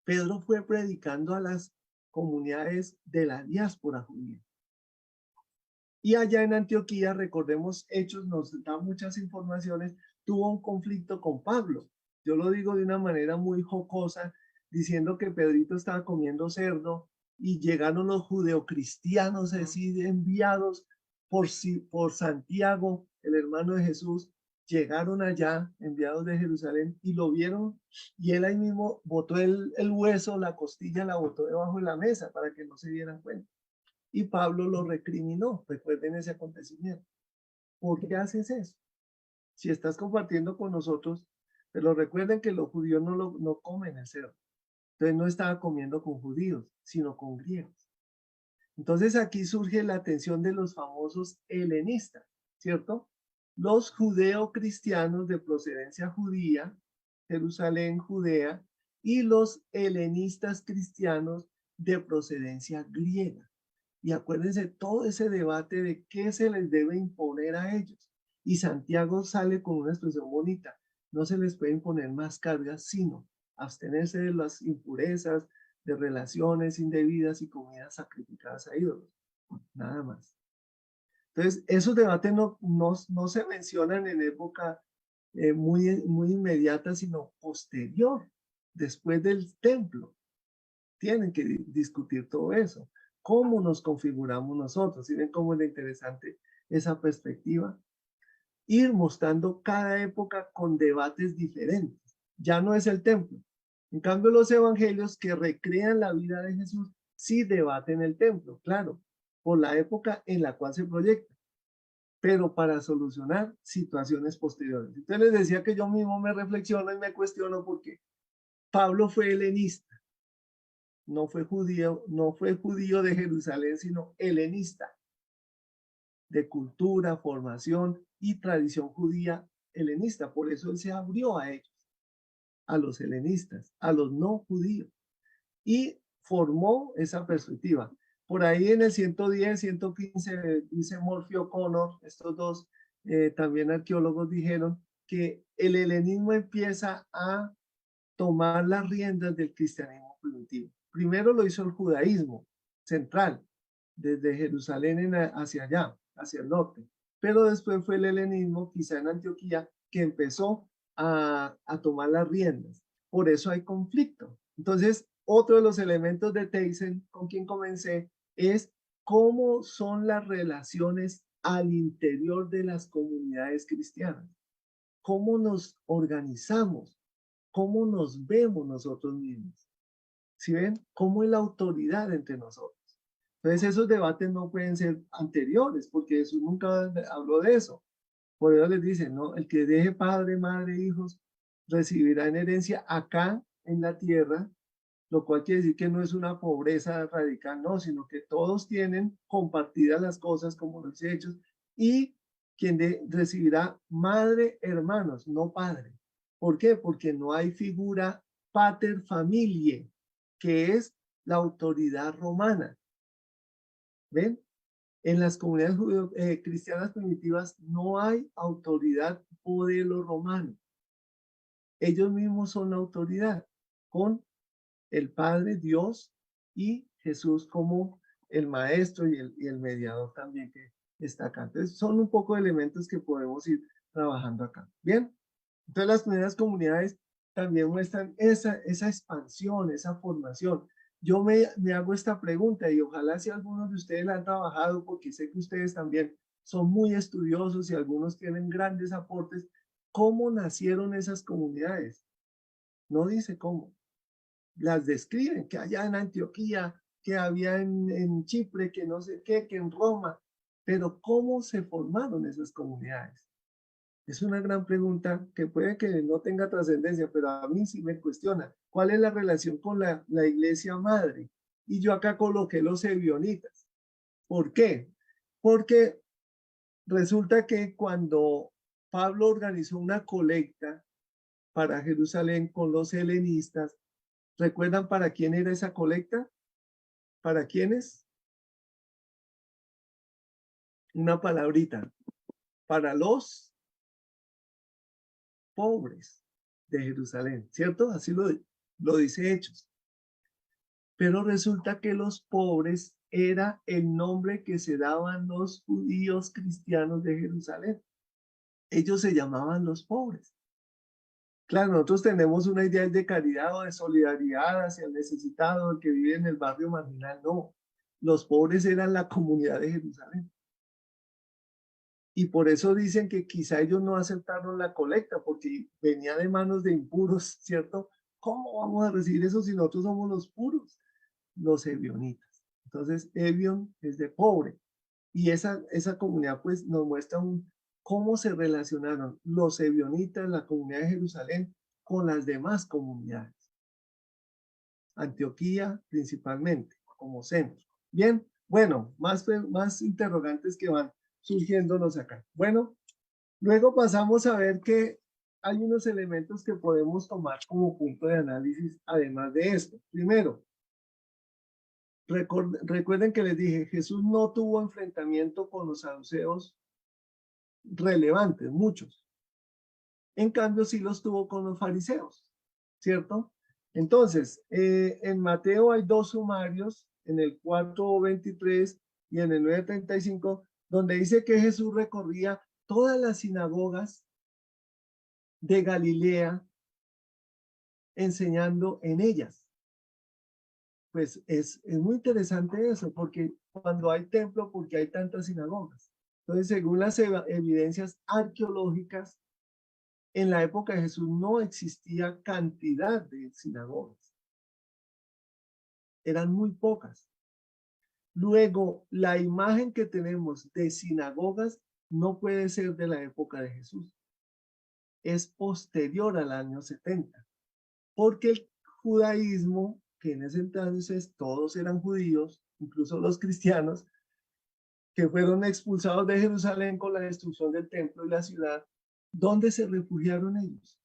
Pedro fue predicando a las comunidades de la diáspora judía. Y allá en Antioquía, recordemos, Hechos nos da muchas informaciones, tuvo un conflicto con Pablo. Yo lo digo de una manera muy jocosa, diciendo que Pedrito estaba comiendo cerdo y llegaron los judeocristianos, es decir, enviados por Santiago, el hermano de Jesús, llegaron allá, enviados de Jerusalén, y lo vieron, y él ahí mismo botó el hueso, la costilla, la botó debajo de la mesa para que no se dieran cuenta. Y Pablo lo recriminó. Recuerden ese acontecimiento. ¿Por qué haces eso? Si estás compartiendo con nosotros, pero recuerden que los judíos no comen el cerdo. Entonces no estaba comiendo con judíos, sino con griegos. Entonces aquí surge la atención de los famosos helenistas, ¿cierto? Los judeo-cristianos de procedencia judía, Jerusalén, Judea, y los helenistas cristianos de procedencia griega. Y acuérdense todo ese debate de qué se les debe imponer a ellos. Y Santiago sale con una expresión bonita. No se les puede imponer más cargas, sino abstenerse de las impurezas, de relaciones indebidas y comidas sacrificadas a ídolos. Nada más. Entonces, esos debates no se mencionan en época muy inmediata, sino posterior, después del templo. Tienen que discutir todo eso. ¿Cómo nos configuramos nosotros? ¿Sí ven cómo es interesante esa perspectiva? Ir mostrando cada época con debates diferentes. Ya no es el templo. En cambio, los evangelios que recrean la vida de Jesús sí debaten el templo, claro, por la época en la cual se proyecta, pero para solucionar situaciones posteriores. Entonces les decía que yo mismo me reflexiono y me cuestiono porque Pablo fue helenista. No fue judío de Jerusalén, sino helenista, de cultura, formación y tradición judía helenista. Por eso él se abrió a ellos, a los helenistas, a los no judíos, y formó esa perspectiva. Por ahí en el 110, 115, dice Murphy O'Connor, estos dos también arqueólogos dijeron que el helenismo empieza a tomar las riendas del cristianismo primitivo. Primero lo hizo el judaísmo central, desde Jerusalén hacia allá, hacia el norte. Pero después fue el helenismo, quizá en Antioquía, que empezó a tomar las riendas. Por eso hay conflicto. Entonces, otro de los elementos de Thyssen, con quien comencé, es cómo son las relaciones al interior de las comunidades cristianas. Cómo nos organizamos, cómo nos vemos nosotros mismos. ¿Sí ven? ¿Cómo es la autoridad entre nosotros? Entonces esos debates no pueden ser anteriores, porque Jesús nunca habló de eso. Por eso les dice, ¿no? El que deje padre, madre, hijos, recibirá en herencia acá en la tierra, lo cual quiere decir que no es una pobreza radical, no, sino que todos tienen compartidas las cosas como los hechos, y quien recibirá madre, hermanos, no padre. ¿Por qué? Porque no hay figura pater familiae, que es la autoridad romana. ¿Ven? En las comunidades cristianas primitivas no hay autoridad modelo romano. Ellos mismos son la autoridad, con el Padre, Dios, y Jesús como el maestro y el mediador también que está acá. Entonces son un poco de elementos que podemos ir trabajando acá. Bien, entonces las primeras comunidades también muestran esa expansión, esa formación. Yo me hago esta pregunta y ojalá si algunos de ustedes la han trabajado, porque sé que ustedes también son muy estudiosos y algunos tienen grandes aportes. ¿Cómo nacieron esas comunidades? No dice cómo. Las describen, que allá en Antioquía, que había en Chipre, que no sé qué, que en Roma. Pero ¿cómo se formaron esas comunidades? Es una gran pregunta que puede que no tenga trascendencia, pero a mí sí me cuestiona. ¿Cuál es la relación con la iglesia madre? Y yo acá coloqué los ebionitas. ¿Por qué? Porque resulta que cuando Pablo organizó una colecta para Jerusalén con los helenistas, ¿recuerdan para quién era esa colecta? ¿Para quiénes? Una palabrita. Para los pobres de Jerusalén, ¿cierto? Así lo dice Hechos. Pero resulta que los pobres era el nombre que se daban los judíos cristianos de Jerusalén. Ellos se llamaban los pobres. Claro, nosotros tenemos una idea de caridad o de solidaridad hacia el necesitado, el que vive en el barrio marginal. No, los pobres eran la comunidad de Jerusalén. Y por eso dicen que quizá ellos no aceptaron la colecta, porque venía de manos de impuros, ¿cierto? ¿Cómo vamos a recibir eso si nosotros somos los puros? Los ebionitas. Entonces, Ebion es de pobre. Y esa comunidad pues nos muestra cómo se relacionaron los ebionitas, la comunidad de Jerusalén, con las demás comunidades. Antioquía principalmente, como centro. Bien, bueno, más interrogantes que van surgiéndonos acá. Bueno, luego pasamos a ver que hay unos elementos que podemos tomar como punto de análisis, además de esto. Primero, recuerden que les dije, Jesús no tuvo enfrentamiento con los saduceos relevantes, muchos. En cambio, sí los tuvo con los fariseos, ¿cierto? Entonces, en Mateo hay dos sumarios, en el 4:23 y en el 9:35, donde dice que Jesús recorría todas las sinagogas de Galilea, enseñando en ellas. Pues es muy interesante eso, porque cuando hay templo, porque hay tantas sinagogas. Entonces, según las evidencias arqueológicas, en la época de Jesús no existía cantidad de sinagogas. Eran muy pocas. Luego, la imagen que tenemos de sinagogas no puede ser de la época de Jesús. Es posterior al año 70, porque el judaísmo, que en ese entonces todos eran judíos, incluso los cristianos, que fueron expulsados de Jerusalén con la destrucción del templo y la ciudad, ¿dónde se refugiaron ellos?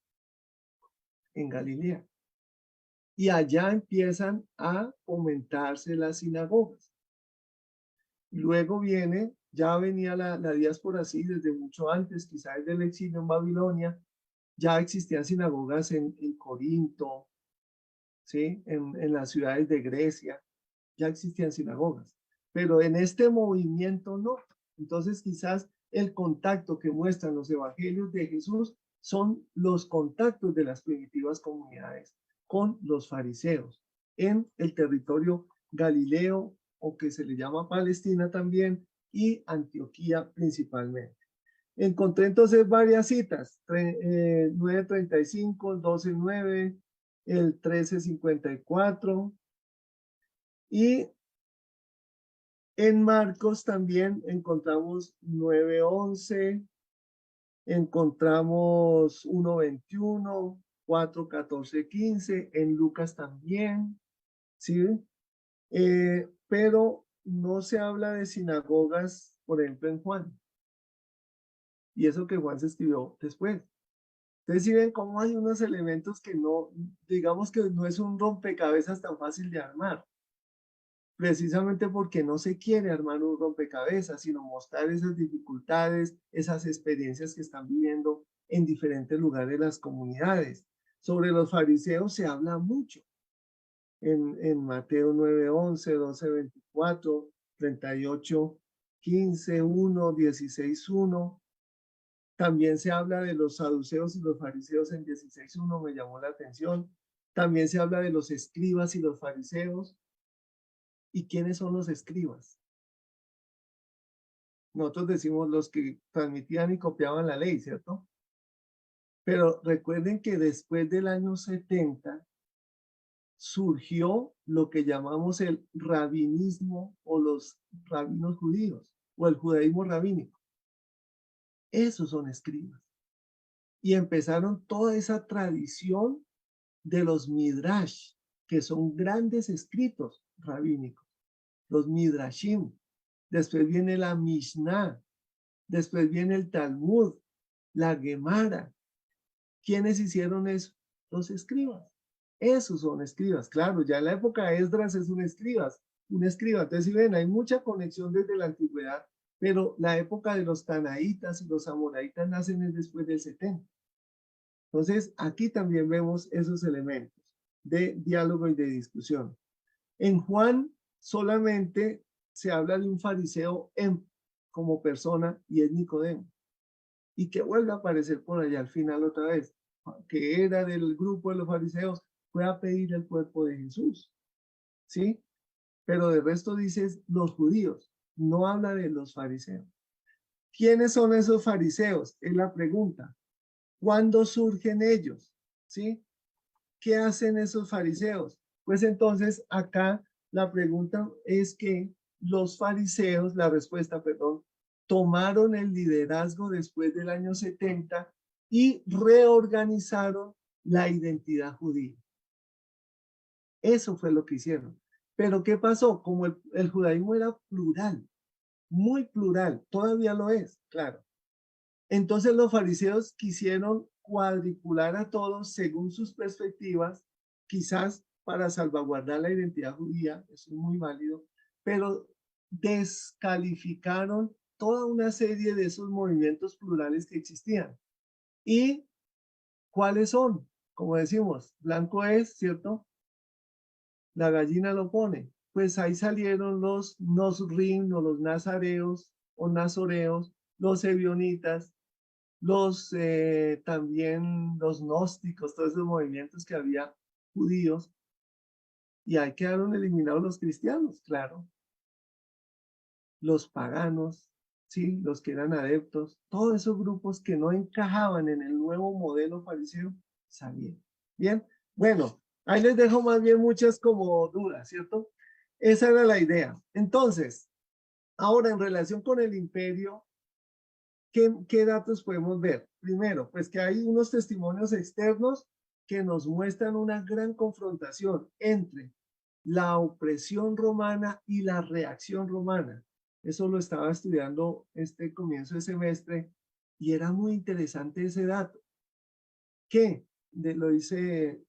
En Galilea. Y allá empiezan a fomentarse las sinagogas. Luego viene, ya venía la diáspora así desde mucho antes, quizás desde el exilio en Babilonia, ya existían sinagogas en Corinto, ¿sí? En las ciudades de Grecia, ya existían sinagogas, pero en este movimiento no. Entonces quizás el contacto que muestran los evangelios de Jesús son los contactos de las primitivas comunidades con los fariseos en el territorio galileo, o que se le llama Palestina también, y Antioquía principalmente. Encontré entonces varias citas, 9:35, 12:9, el 13:54, y en Marcos también encontramos 9:11, encontramos 1:21, 4:14-15, en Lucas también, ¿sí? Pero no se habla de sinagogas, por ejemplo, en Juan. Y eso que Juan se escribió después. Ustedes sí ven cómo hay unos elementos que no, digamos que no es un rompecabezas tan fácil de armar, precisamente porque no se quiere armar un rompecabezas, sino mostrar esas dificultades, esas experiencias que están viviendo en diferentes lugares de las comunidades. Sobre los fariseos se habla mucho en Mateo 9:11, 12:24, 38:15, 1, 16:1. También se habla de los saduceos y los fariseos en 16:1, me llamó la atención. También se habla de los escribas y los fariseos. ¿Y quiénes son los escribas? Nosotros decimos los que transmitían y copiaban la ley, ¿cierto? Pero recuerden que después del año 70 surgió lo que llamamos el rabinismo o los rabinos judíos o el judaísmo rabínico. Esos son escribas. Y empezaron toda esa tradición de los midrash, que son grandes escritos rabínicos, los midrashim. Después viene la Mishnah, después viene el Talmud, la Gemara. ¿Quiénes hicieron eso? Los escribas. Esos son escribas. Claro, ya en la época de Esdras es un escriba. Entonces, si ven, hay mucha conexión desde la antigüedad, pero la época de los tanaítas y los amoraitas nacen después del 70. Entonces, aquí también vemos esos elementos de diálogo y de discusión. En Juan solamente se habla de un fariseo como persona y es Nicodemo. Y que vuelve a aparecer por allá al final otra vez, que era del grupo de los fariseos, fue a pedir el cuerpo de Jesús, ¿sí? Pero de resto dices los judíos, no habla de los fariseos. ¿Quiénes son esos fariseos? Es la pregunta. ¿Cuándo surgen ellos? ¿Sí? ¿Qué hacen esos fariseos? Pues entonces acá la pregunta es que los fariseos, la respuesta, perdón, tomaron el liderazgo después del año 70 y reorganizaron la identidad judía. Eso fue lo que hicieron. Pero ¿qué pasó? Como el judaísmo era plural, muy plural, todavía lo es, claro. Entonces los fariseos quisieron cuadricular a todos según sus perspectivas, quizás para salvaguardar la identidad judía, eso es muy válido, pero descalificaron toda una serie de esos movimientos plurales que existían. ¿Y cuáles son? Como decimos, blanco es, ¿cierto? La gallina lo pone. Pues ahí salieron los Nosrim o los nazareos o nazoreos, los ebionitas, también los gnósticos, todos esos movimientos que había judíos, y ahí quedaron eliminados los cristianos, claro, los paganos, sí, los que eran adeptos, todos esos grupos que no encajaban en el nuevo modelo fariseo, salieron. Bien, bueno, ahí les dejo más bien muchas como dudas, ¿cierto? Esa era la idea. Entonces, ahora en relación con el imperio, ¿qué datos podemos ver? Primero, pues que hay unos testimonios externos que nos muestran una gran confrontación entre la opresión romana y la reacción romana. Eso lo estaba estudiando este comienzo de semestre y era muy interesante ese dato. Lo dice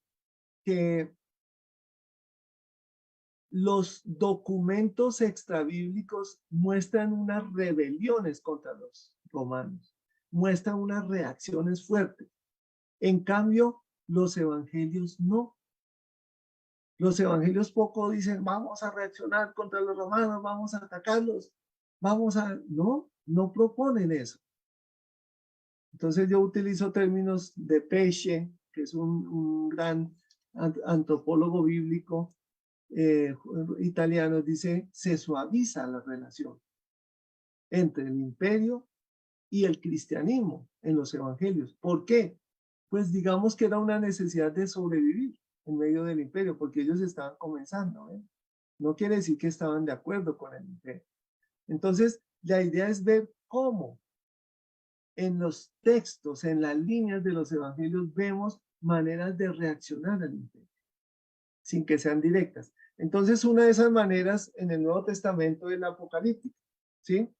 que los documentos extrabíblicos muestran unas rebeliones contra los romanos, muestran unas reacciones fuertes. En cambio, los evangelios no. Los evangelios poco dicen, vamos a reaccionar contra los romanos, vamos a atacarlos, no proponen eso. Entonces yo utilizo términos de Pesce, que es un gran antropólogo bíblico, italiano, dice, se suaviza la relación entre el imperio y el cristianismo en los evangelios. ¿Por qué? Pues digamos que era una necesidad de sobrevivir en medio del imperio, porque ellos estaban comenzando, ¿eh? No quiere decir que estaban de acuerdo con el imperio. Entonces, la idea es ver cómo en los textos, en las líneas de los evangelios, vemos maneras de reaccionar al imperio, sin que sean directas. Entonces, una de esas maneras en el Nuevo Testamento es la apocalíptica, ¿sí?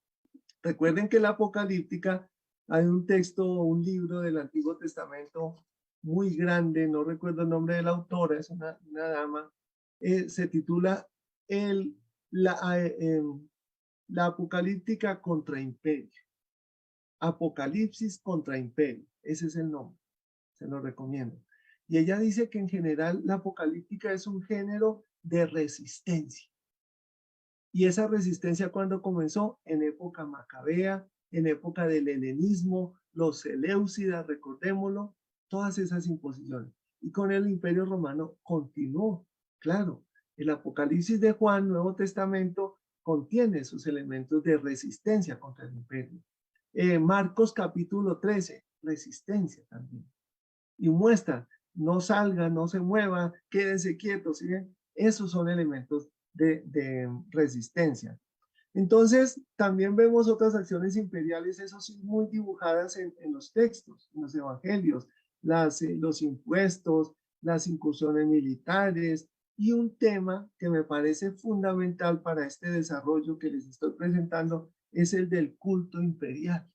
Recuerden que la apocalíptica, hay un texto, un libro del Antiguo Testamento muy grande, no recuerdo el nombre de la autora, es una dama, se titula la apocalíptica contra imperio. Apocalipsis contra imperio, ese es el nombre, se lo recomiendo. Y ella dice que en general la apocalíptica es un género de resistencia. Y esa resistencia, ¿cuándo comenzó? En época macabea, en época del helenismo, los seleucidas, recordémoslo, todas esas imposiciones. Y con el Imperio Romano continuó, claro. El Apocalipsis de Juan, Nuevo Testamento, contiene esos elementos de resistencia contra el imperio. Marcos capítulo 13, resistencia también. Y muestra, no salgan, no se muevan, quédense quietos, ¿sí? Esos son elementos de resistencia. Entonces, también vemos otras acciones imperiales, eso sí, muy dibujadas en los textos, en los evangelios, los impuestos, las incursiones militares, y un tema que me parece fundamental para este desarrollo que les estoy presentando es el del culto imperial.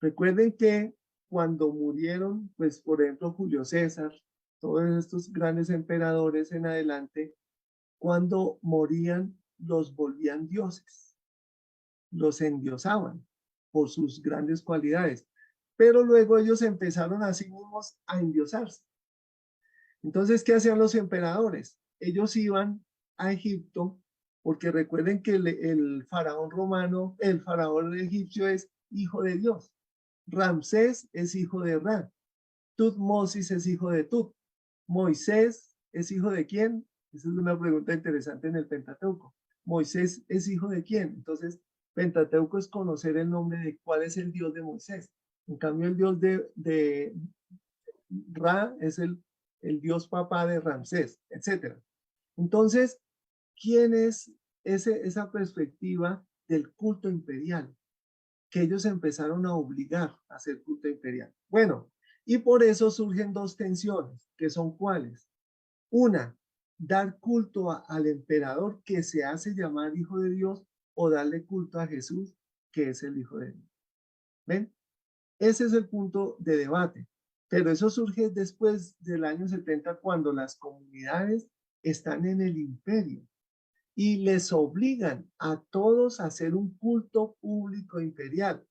Recuerden que cuando murieron, pues por ejemplo Julio César, todos estos grandes emperadores en adelante, cuando morían los volvían dioses, los endiosaban por sus grandes cualidades, pero luego ellos empezaron a sí mismos a endiosarse. Entonces, ¿qué hacían los emperadores? ellos iban a Egipto, porque recuerden que el faraón romano, el faraón egipcio es hijo de Dios. Ramsés es hijo de Ra. Tutmosis es hijo de Tut. Moisés es hijo de quién? Esa es una pregunta interesante en el Pentateuco. Moisés es hijo de quién? Entonces, Pentateuco es conocer el nombre de cuál es el Dios de Moisés. En cambio, el Dios de Ra es el Dios papá de Ramsés, etc. Entonces, ¿quién es esa perspectiva del culto imperial? Que ellos empezaron a obligar a hacer culto imperial. Bueno, y por eso surgen dos tensiones, que son cuáles. Una, dar culto al emperador que se hace llamar hijo de Dios o darle culto a Jesús, que es el hijo de Dios. ¿Ven? Ese es el punto de debate. Pero eso surge después del año 70 cuando las comunidades están en el imperio y les obligan a todos a hacer un culto público imperial.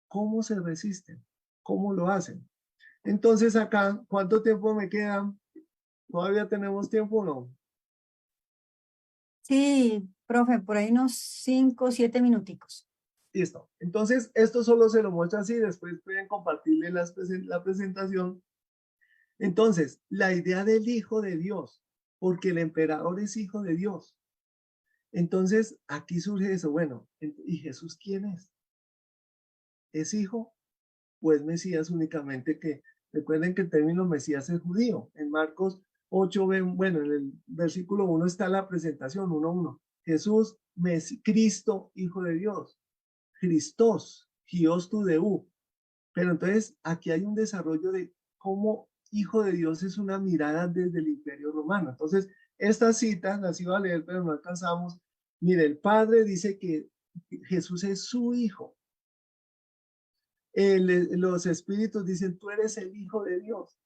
¿Cómo se resisten? ¿Cómo lo hacen? Entonces acá, ¿cuánto tiempo me queda? ¿Todavía tenemos tiempo o no? Sí, profe, por ahí unos 5 o 7 minuticos. Listo. Entonces, esto solo se lo muestro así, después pueden compartirle la presentación. Entonces, la idea del hijo de Dios, porque el emperador es hijo de Dios. Entonces, aquí surge eso. Bueno, ¿y Jesús quién es? ¿Es hijo o es Mesías únicamente? Que recuerden que el término Mesías es judío. En Marcos 8, bueno, en el versículo 1 está la presentación, 1:1. Jesús, Cristo, hijo de Dios. Christos, Gios tu Deu. Pero entonces aquí hay un desarrollo de cómo hijo de Dios es una mirada desde el Imperio Romano. Entonces, estas citas las iba a leer, pero no alcanzamos. Mire, el Padre dice que Jesús es su hijo. Los espíritus dicen, tú eres el hijo de Dios.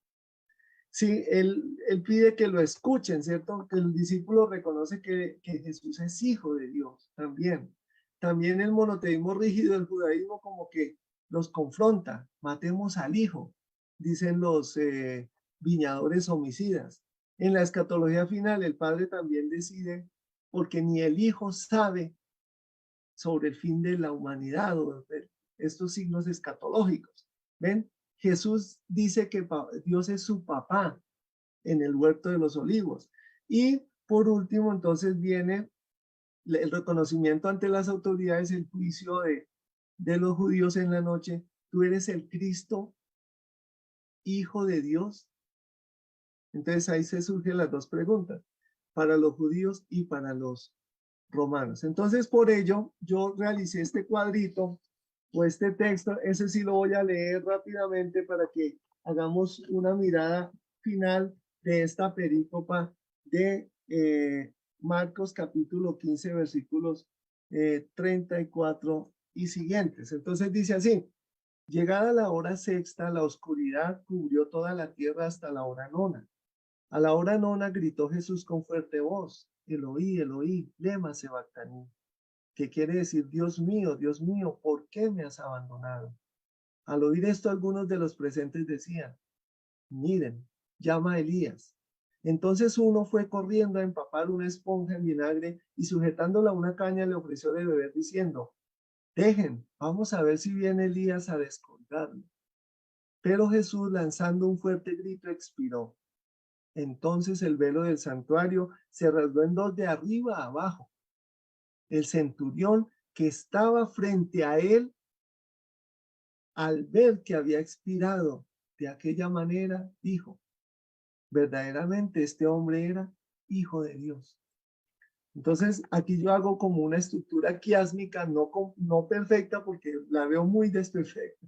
Sí, él pide que lo escuchen, ¿cierto? Que el discípulo reconoce que Jesús es hijo de Dios también. También el monoteísmo rígido del judaísmo como que los confronta. Matemos al hijo, dicen los viñadores homicidas. En la escatología final, el Padre también decide, porque ni el hijo sabe sobre el fin de la humanidad o de estos signos escatológicos. ¿Ven? Jesús dice que Dios es su papá en el huerto de los olivos. Y por último, entonces viene el reconocimiento ante las autoridades, el juicio de los judíos en la noche. Tú eres el Cristo, hijo de Dios. Entonces ahí se surgen las dos preguntas, para los judíos y para los romanos. Entonces por ello yo realicé este cuadrito o este texto, ese sí lo voy a leer rápidamente para que hagamos una mirada final de esta perícopa de Marcos capítulo 15 versículos 34 y siguientes. Entonces dice así, llegada la hora sexta, la oscuridad cubrió toda la tierra hasta la hora nona. A la hora nona gritó Jesús con fuerte voz, Eloí, Eloí, lema sabactani, que quiere decir, Dios mío, ¿por qué me has abandonado? Al oír esto, algunos de los presentes decían, miren, llama a Elías. Entonces uno fue corriendo a empapar una esponja en vinagre y sujetándola a una caña le ofreció de beber diciendo, dejen, vamos a ver si viene Elías a descolgarlo. Pero Jesús, lanzando un fuerte grito, expiró. Entonces el velo del santuario se rasgó en dos de arriba a abajo. El centurión que estaba frente a él, al ver que había expirado de aquella manera, dijo, verdaderamente este hombre era hijo de Dios. Entonces aquí yo hago como una estructura quiásmica, no perfecta porque la veo muy desperfecta.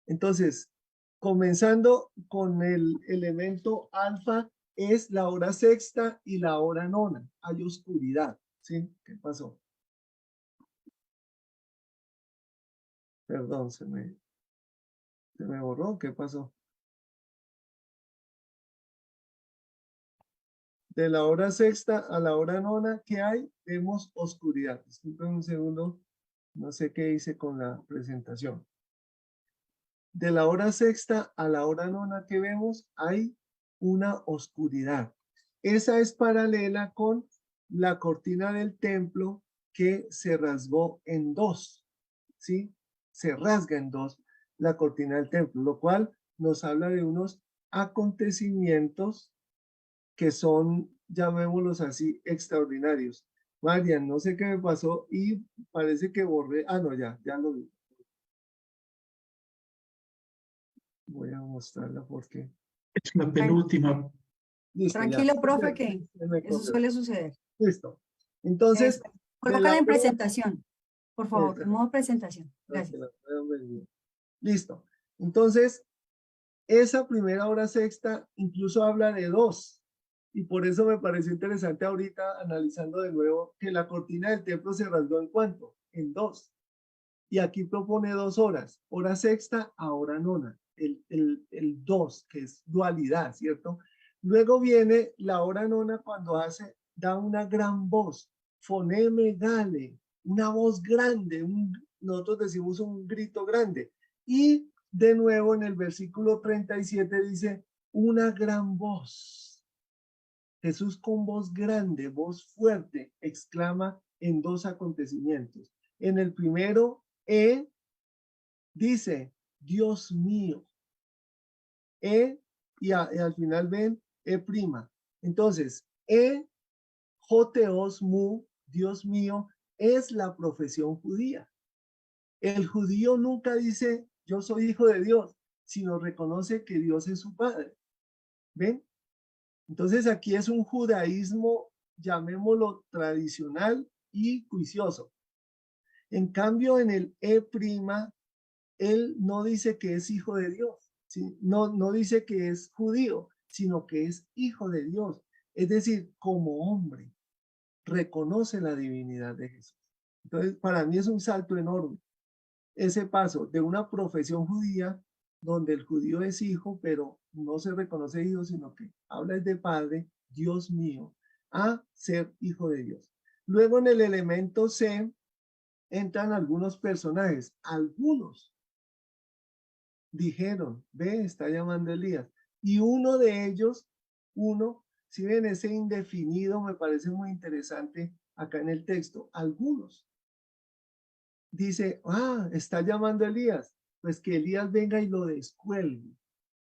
Entonces, comenzando con el elemento alfa, es la hora sexta y la hora nona. Hay oscuridad. ¿Sí? ¿Qué pasó? Perdón, se me borró. ¿Qué pasó? De la hora sexta a la hora nona, ¿qué hay? Vemos oscuridad. Disculpen un segundo. No sé qué hice con la presentación. De la hora sexta a la hora nona, ¿qué vemos? Hay una oscuridad. esa es paralela con la cortina del templo que se rasgó en dos, ¿sí? Se rasga en dos la cortina del templo, lo cual nos habla de unos acontecimientos que son, llamémoslos así, extraordinarios. Marian, no sé qué me pasó y parece que borré. Ah, no, ya lo vi. Voy a mostrarla porque. Es la penúltima. Listo, Tranquilo, ya. profe, que Se me eso corrió. suele suceder. Listo. Entonces, Colócala en presentación, por favor, en Esa. modo presentación. para que Gracias. la puedan ver bien. Listo. Entonces, esa primera hora sexta incluso habla de dos. Y por eso me pareció interesante ahorita, analizando de nuevo, que la cortina del templo se rasgó en cuánto, en dos. Y aquí propone 2 horas, hora sexta a hora nona, el dos, que es dualidad, ¿cierto? Luego viene la hora nona cuando da una gran voz, foneme gale, una voz grande, nosotros decimos un grito grande. Y de nuevo en el versículo 37 dice, una gran voz. Jesús con voz grande, voz fuerte, exclama en dos acontecimientos. En el primero, dice, Dios mío. Y al final ven, prima. Entonces, joteos mu, Dios mío, es la profesión judía. El judío nunca dice, yo soy hijo de Dios, sino reconoce que Dios es su padre. ¿Ven? Entonces aquí es un judaísmo, llamémoslo tradicional y juicioso. En cambio, en el prima, él no dice que es hijo de Dios, ¿sí? No dice que es judío, sino que es hijo de Dios. Es decir, como hombre, reconoce la divinidad de Jesús. Entonces, para mí es un salto enorme ese paso de una profesión judía donde el judío es hijo, pero no se reconoce hijo, sino que habla de padre, Dios mío, a ser hijo de Dios. Luego en el elemento C entran algunos personajes. Algunos dijeron, ve, está llamando Elías. Y uno de ellos, si ven ese indefinido, me parece muy interesante acá en el texto. Algunos dice, está llamando Elías, pues que Elías venga y lo descuelgue,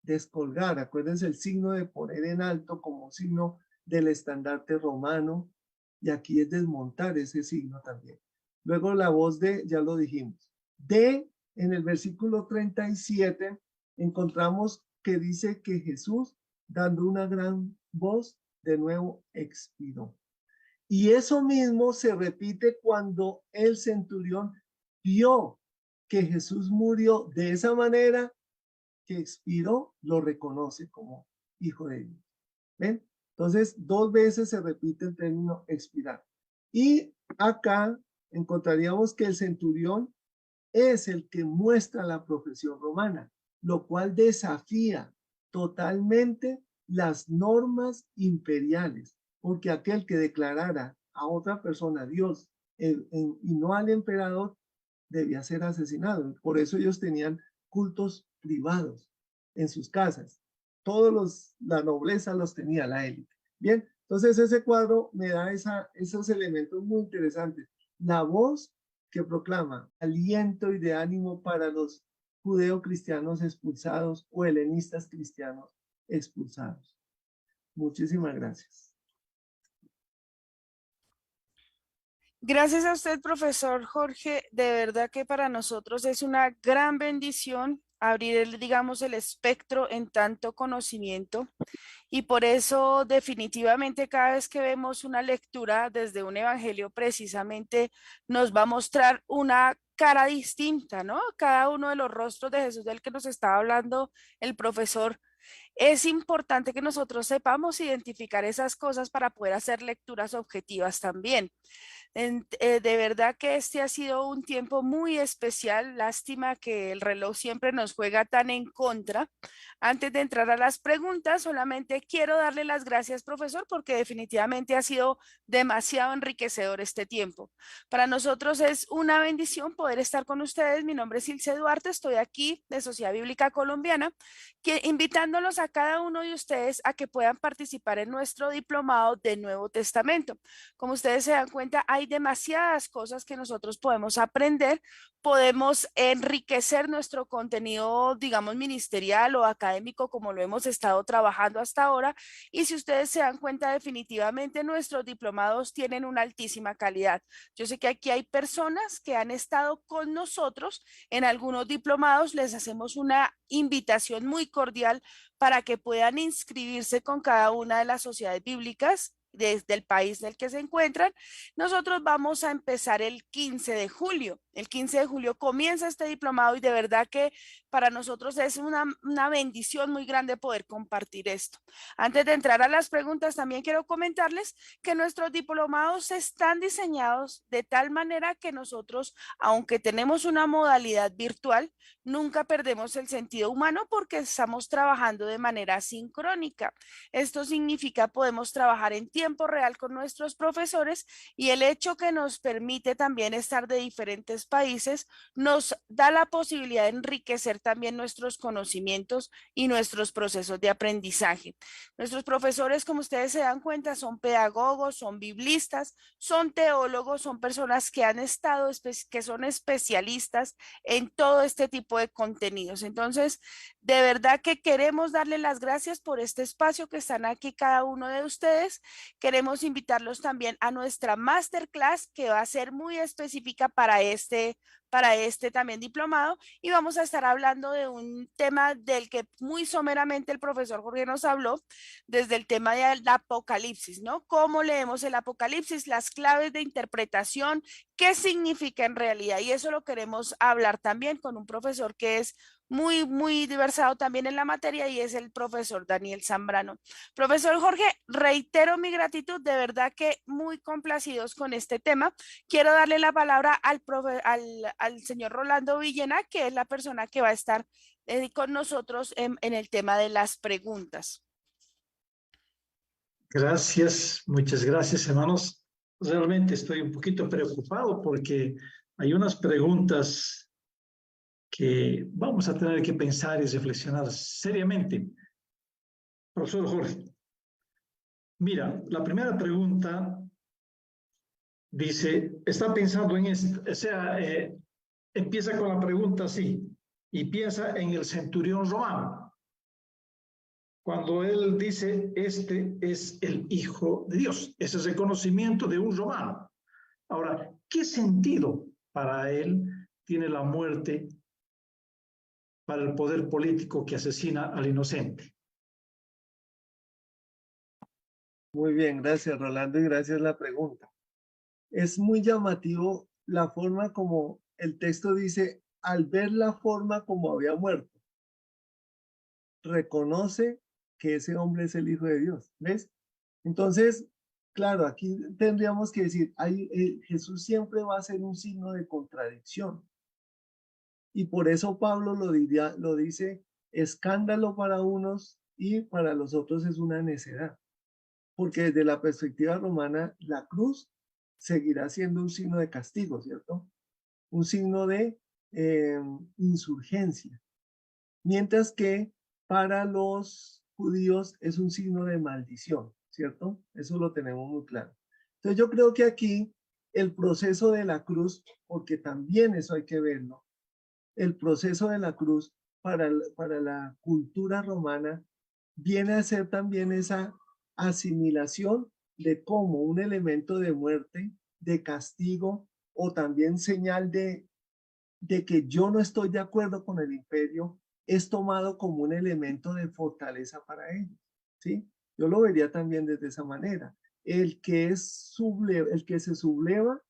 descolgar. Acuérdense el signo de poner en alto como signo del estandarte romano, y aquí es desmontar ese signo también. Luego la voz de, ya lo dijimos, de, en el versículo 37, encontramos que dice que Jesús, dando una gran voz, de nuevo expiró. Y eso mismo se repite cuando el centurión vio que Jesús murió de esa manera, que expiró, lo reconoce como hijo de Dios. ¿Ven? Entonces, 2 veces se repite el término expirar. Y acá encontraríamos que el centurión es el que muestra la profesión romana, lo cual desafía totalmente las normas imperiales, porque aquel que declarara a otra persona Dios y no al emperador debía ser asesinado. Por eso ellos tenían cultos privados en sus casas. La nobleza los tenía, la élite. Bien, entonces ese cuadro me da esos elementos muy interesantes. La voz que proclama aliento y de ánimo para los judeocristianos expulsados o helenistas cristianos expulsados. Muchísimas gracias. Gracias a usted, profesor Jorge. De verdad que para nosotros es una gran bendición abrir, digamos, el espectro en tanto conocimiento. Y por eso definitivamente cada vez que vemos una lectura desde un evangelio precisamente nos va a mostrar una cara distinta, ¿no? Cada uno de los rostros de Jesús del que nos estaba hablando el profesor. Es importante que nosotros sepamos identificar esas cosas para poder hacer lecturas objetivas también. De verdad que este ha sido un tiempo muy especial. Lástima que el reloj siempre nos juega tan en contra. Antes de entrar a las preguntas, solamente quiero darle las gracias, profesor, porque definitivamente ha sido demasiado enriquecedor este tiempo. Para nosotros es una bendición poder estar con ustedes. Mi nombre es Ilse Duarte, estoy aquí de Sociedad Bíblica Colombiana, invitándolos a cada uno de ustedes a que puedan participar en nuestro diplomado de Nuevo Testamento. Como ustedes se dan cuenta, hay demasiadas cosas que nosotros podemos aprender, podemos enriquecer nuestro contenido, digamos, ministerial o académico, como lo hemos estado trabajando hasta ahora. Y si ustedes se dan cuenta, definitivamente nuestros diplomados tienen una altísima calidad. Yo sé que aquí hay personas que han estado con nosotros en algunos diplomados, les hacemos una invitación muy cordial para que puedan inscribirse con cada una de las sociedades bíblicas desde el país en el que se encuentran. Nosotros vamos a empezar el 15 de julio. El 15 de julio comienza este diplomado y de verdad que para nosotros es una bendición muy grande poder compartir esto. Antes de entrar a las preguntas, también quiero comentarles que nuestros diplomados están diseñados de tal manera que nosotros, aunque tenemos una modalidad virtual, nunca perdemos el sentido humano porque estamos trabajando de manera sincrónica. Esto significa podemos trabajar en tiempo real con nuestros profesores y el hecho que nos permite también estar de diferentes países nos da la posibilidad de enriquecer también nuestros conocimientos y nuestros procesos de aprendizaje. Nuestros profesores, como ustedes se dan cuenta, son pedagogos, son biblistas, son teólogos, son personas que han estado, que son especialistas en todo este tipo de contenidos. Entonces, de verdad que queremos darle las gracias por este espacio que están aquí cada uno de ustedes. Queremos invitarlos también a nuestra masterclass que va a ser muy específica para este también diplomado y vamos a estar hablando de un tema del que muy someramente el profesor Jorge nos habló, desde el tema del Apocalipsis, ¿no? ¿Cómo leemos el Apocalipsis? Las claves de interpretación, ¿qué significa en realidad? Y eso lo queremos hablar también con un profesor que es muy diversado también en la materia y es el profesor Daniel Zambrano. Profesor Jorge, reitero mi gratitud, de verdad que muy complacidos con este tema. Quiero darle la palabra al señor Rolando Villena, que es la persona que va a estar con nosotros en el tema de las preguntas. Gracias, muchas gracias, hermanos. Realmente estoy un poquito preocupado porque hay unas preguntas que vamos a tener que pensar y reflexionar seriamente. Profesor Jorge, mira, la primera pregunta dice, está pensando en esto, o sea, empieza con la pregunta así, y piensa en el centurión romano. Cuando él dice, este es el Hijo de Dios, ese es el conocimiento de un romano. Ahora, ¿qué sentido para él tiene la muerte para el poder político que asesina al inocente? Muy bien, gracias Rolando y gracias la pregunta. Es muy llamativo la forma como el texto dice, al ver la forma como había muerto, reconoce que ese hombre es el Hijo de Dios, ¿ves? Entonces, claro, aquí tendríamos que decir, Jesús siempre va a ser un signo de contradicción. Y por eso Pablo lo dice, escándalo para unos y para los otros es una necedad. Porque desde la perspectiva romana, la cruz seguirá siendo un signo de castigo, ¿cierto? Un signo de insurgencia. Mientras que para los judíos es un signo de maldición, ¿cierto? Eso lo tenemos muy claro. Entonces yo creo que aquí el proceso de la cruz, porque también eso hay que verlo, el proceso de la cruz para la cultura romana viene a ser también esa asimilación de cómo un elemento de muerte, de castigo o también señal de que yo no estoy de acuerdo con el imperio es tomado como un elemento de fortaleza para ellos, ¿sí? Yo lo vería también desde esa manera. El que se subleva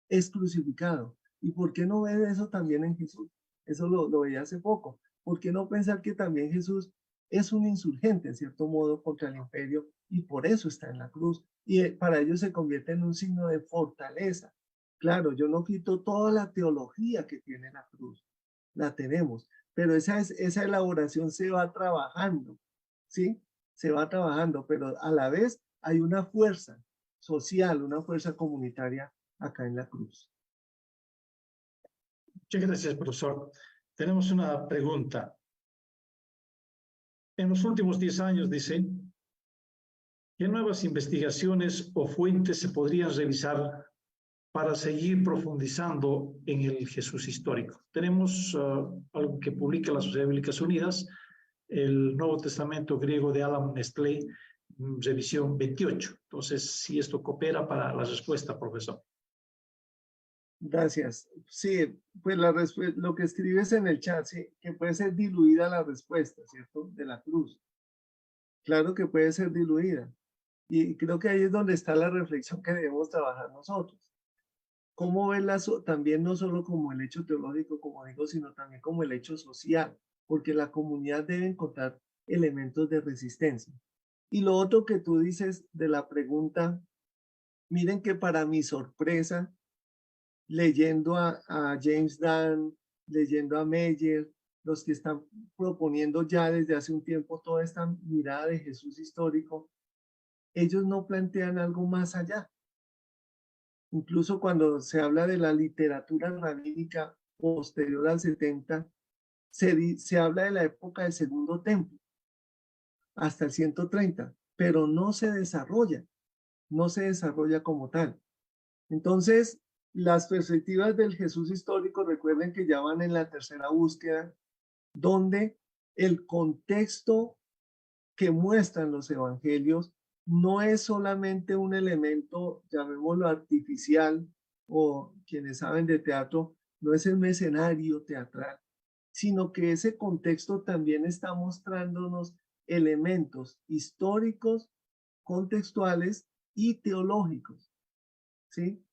es crucificado. ¿Y por qué no ver eso también en Jesús? Eso lo veía hace poco. ¿Por qué no pensar que también Jesús es un insurgente, en cierto modo, contra el imperio y por eso está en la cruz y para ellos se convierte en un signo de fortaleza. Claro, yo no quito toda la teología que tiene la cruz, la tenemos, pero esa elaboración se va trabajando, ¿sí? Se va trabajando, pero a la vez hay una fuerza social, una fuerza comunitaria acá en la cruz. Muchas gracias, profesor. Tenemos una pregunta. En los últimos 10 años, dice, ¿qué nuevas investigaciones o fuentes se podrían revisar para seguir profundizando en el Jesús histórico? Tenemos algo que publica la Sociedad Bíblicas Unidas, el Nuevo Testamento griego de Alan Nestlé, revisión 28. Entonces, si esto coopera para la respuesta, profesor. Gracias. Sí, pues lo que escribes en el chat, sí, que puede ser diluida la respuesta, ¿cierto? De la cruz. Claro que puede ser diluida. Y creo que ahí es donde está la reflexión que debemos trabajar nosotros. ¿Cómo verla también no solo como el hecho teológico, como digo, sino también como el hecho social? Porque la comunidad debe encontrar elementos de resistencia. Y lo otro que tú dices de la pregunta, miren que para mi sorpresa, leyendo a James Dunn, leyendo a Meyer, los que están proponiendo ya desde hace un tiempo toda esta mirada de Jesús histórico, ellos no plantean algo más allá. Incluso cuando se habla de la literatura rabínica posterior al 70, se habla de la época del Segundo Templo, hasta el 130, pero no se desarrolla como tal. Entonces, las perspectivas del Jesús histórico, recuerden que ya van en la tercera búsqueda, donde el contexto que muestran los evangelios no es solamente un elemento, llamémoslo artificial, o quienes saben de teatro, no es el escenario teatral, sino que ese contexto también está mostrándonos elementos históricos, contextuales y teológicos, ¿sí?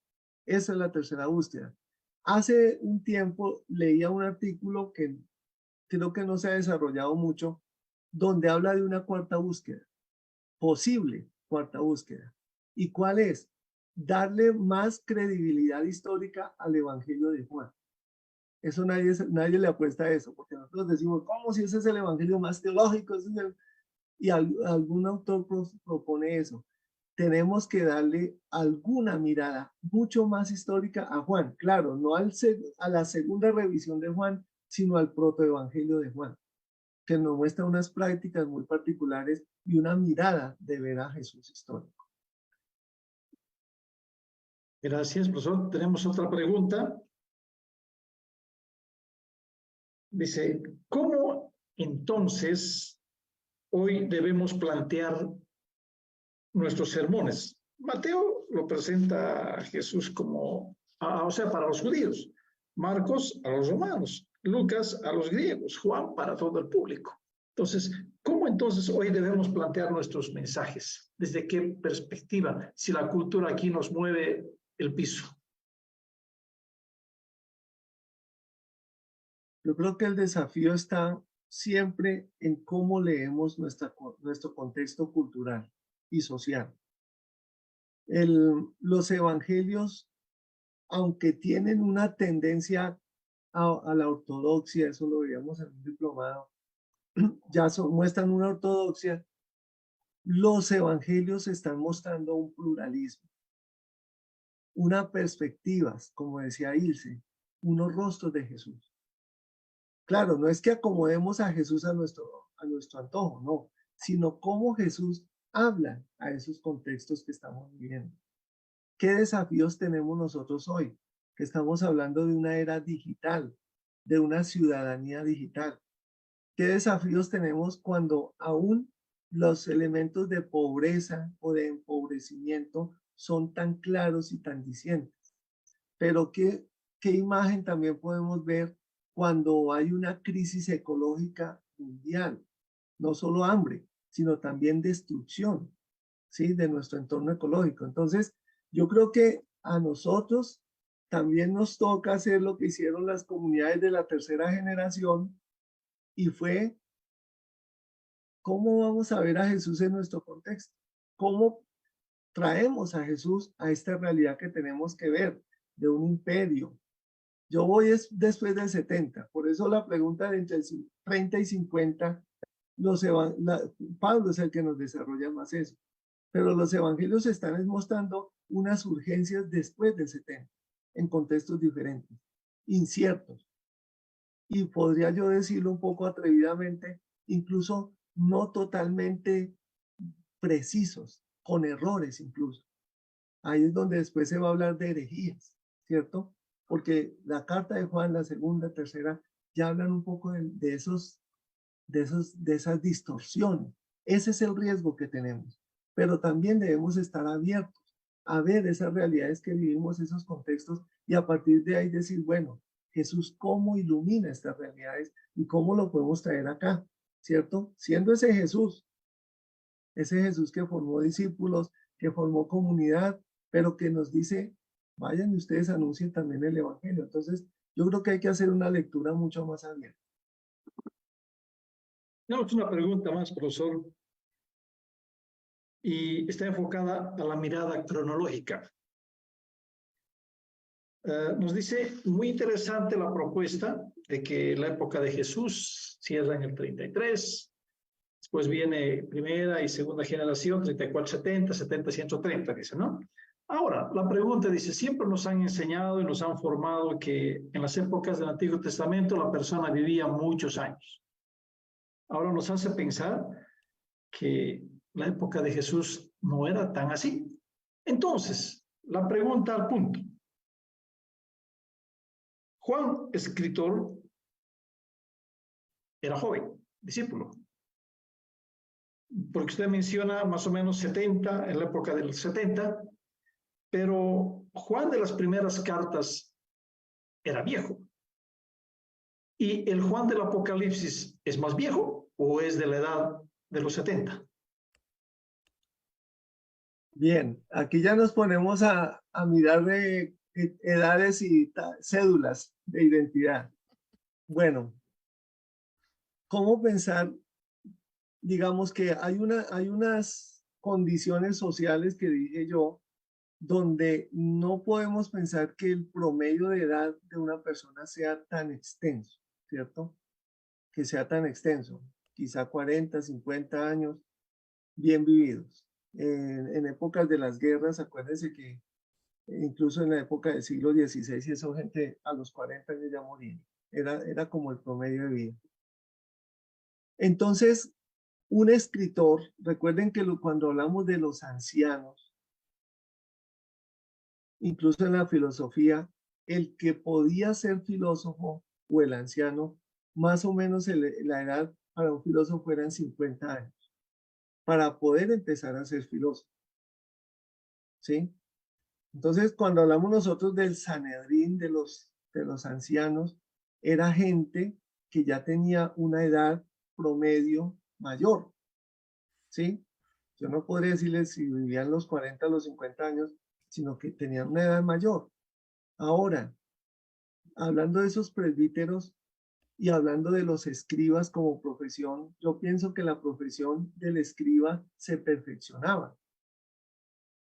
Esa es la tercera búsqueda. Hace un tiempo leía un artículo que creo que no se ha desarrollado mucho, donde habla de una cuarta búsqueda, posible cuarta búsqueda. ¿Y cuál es? Darle más credibilidad histórica al Evangelio de Juan. Eso nadie le apuesta a eso, porque nosotros decimos, ¿cómo si ese es el Evangelio más teológico? Y algún autor propone eso. Tenemos que darle alguna mirada mucho más histórica a Juan. Claro, no a la segunda revisión de Juan, sino al protoevangelio de Juan, que nos muestra unas prácticas muy particulares y una mirada de ver a Jesús histórico. Gracias, profesor. Tenemos otra pregunta. Dice, ¿cómo entonces hoy debemos plantear nuestros sermones? Mateo lo presenta a Jesús como, o sea, para los judíos, Marcos a los romanos, Lucas a los griegos, Juan para todo el público. Entonces, ¿cómo entonces hoy debemos plantear nuestros mensajes? ¿Desde qué perspectiva? Si la cultura aquí nos mueve el piso. Yo creo que el desafío está siempre en cómo leemos nuestro contexto cultural y social. Los evangelios, aunque tienen una tendencia a la ortodoxia, eso lo veíamos en un diplomado, ya muestran una ortodoxia, los evangelios están mostrando un pluralismo, unas perspectivas, como decía Ilse, unos rostros de Jesús. Claro, no es que acomodemos a Jesús a nuestro antojo, no, sino cómo Jesús habla a esos contextos que estamos viviendo. ¿Qué desafíos tenemos nosotros hoy? Que estamos hablando de una era digital, de una ciudadanía digital. ¿Qué desafíos tenemos cuando aún los elementos de pobreza o de empobrecimiento son tan claros y tan dicientes? Pero ¿qué imagen también podemos ver cuando hay una crisis ecológica mundial? No solo hambre, sino también destrucción, ¿sí? De nuestro entorno ecológico. Entonces, yo creo que a nosotros también nos toca hacer lo que hicieron las comunidades de la tercera generación, y fue cómo vamos a ver a Jesús en nuestro contexto, cómo traemos a Jesús a esta realidad que tenemos que ver de un imperio. Yo voy después del 70, por eso la pregunta de entre el 30 y 50, Pablo es el que nos desarrolla más eso, pero los evangelios están mostrando unas urgencias después del 70, en contextos diferentes, inciertos, y podría yo decirlo un poco atrevidamente, incluso no totalmente precisos, con errores incluso. Ahí es donde después se va a hablar de herejías, ¿cierto? Porque la carta de Juan, la segunda, tercera, ya hablan un poco de esas distorsiones. Ese es el riesgo que tenemos. Pero también debemos estar abiertos a ver esas realidades que vivimos, esos contextos, y a partir de ahí decir, bueno, Jesús, ¿cómo ilumina estas realidades y cómo lo podemos traer acá? ¿Cierto? Siendo ese Jesús que formó discípulos, que formó comunidad, pero que nos dice, vayan y ustedes anuncien también el evangelio. Entonces, yo creo que hay que hacer una lectura mucho más abierta. No, es una pregunta más, profesor, y está enfocada a la mirada cronológica. Nos dice, muy interesante la propuesta de que la época de Jesús cierra en el 33, después viene primera y segunda generación, 34, 70, 70, 130, dice, ¿no? Ahora, la pregunta dice, siempre nos han enseñado y nos han formado que en las épocas del Antiguo Testamento la persona vivía muchos años. Ahora nos hace pensar que la época de Jesús no era tan así. Entonces, la pregunta al punto. Juan, escritor, era joven, discípulo. Porque usted menciona más o menos 70, en la época del 70, pero Juan de las primeras cartas era viejo. ¿Y el Juan del Apocalipsis es más viejo o es de la edad de los 70? Bien, aquí ya nos ponemos a mirar de edades y cédulas de identidad. Bueno, ¿cómo pensar? Digamos que hay unas condiciones sociales que dije yo, donde no podemos pensar que el promedio de edad de una persona sea tan extenso, ¿cierto? Que sea tan extenso, quizá 40, 50 años bien vividos. En épocas de las guerras, acuérdense que incluso en la época del siglo XVI, y eso gente a los 40 años ya moría. Era como el promedio de vida. Entonces, un escritor, recuerden que cuando hablamos de los ancianos, incluso en la filosofía, el que podía ser filósofo o el anciano, más o menos la edad para un filósofo eran 50 años, para poder empezar a ser filósofo. ¿Sí? Entonces, cuando hablamos nosotros del Sanedrín, de los ancianos, era gente que ya tenía una edad promedio mayor, ¿sí? Yo no podría decirles si vivían los 40 o los 50 años, sino que tenían una edad mayor. Ahora, hablando de esos presbíteros y hablando de los escribas como profesión, yo pienso que la profesión del escriba se perfeccionaba,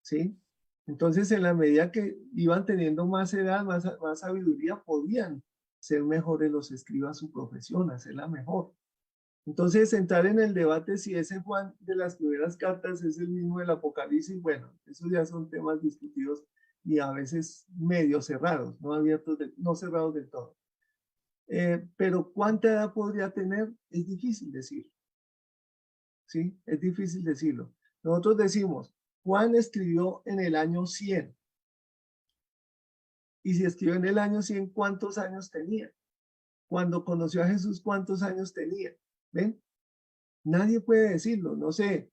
¿sí? Entonces, en la medida que iban teniendo más edad, más sabiduría, podían ser mejores los escribas su profesión, hacerla mejor. Entonces, entrar en el debate si ese Juan de las primeras cartas es el mismo del Apocalipsis, bueno, esos ya son temas discutidos y a veces medio cerrados, no abiertos, no cerrados del todo. Pero ¿cuánta edad podría tener? Es difícil decirlo. ¿Sí? Es difícil decirlo. Nosotros decimos, Juan escribió en el año 100. Y si escribió en el año 100, ¿cuántos años tenía? Cuando conoció a Jesús, ¿cuántos años tenía? ¿Ven? Nadie puede decirlo, no sé.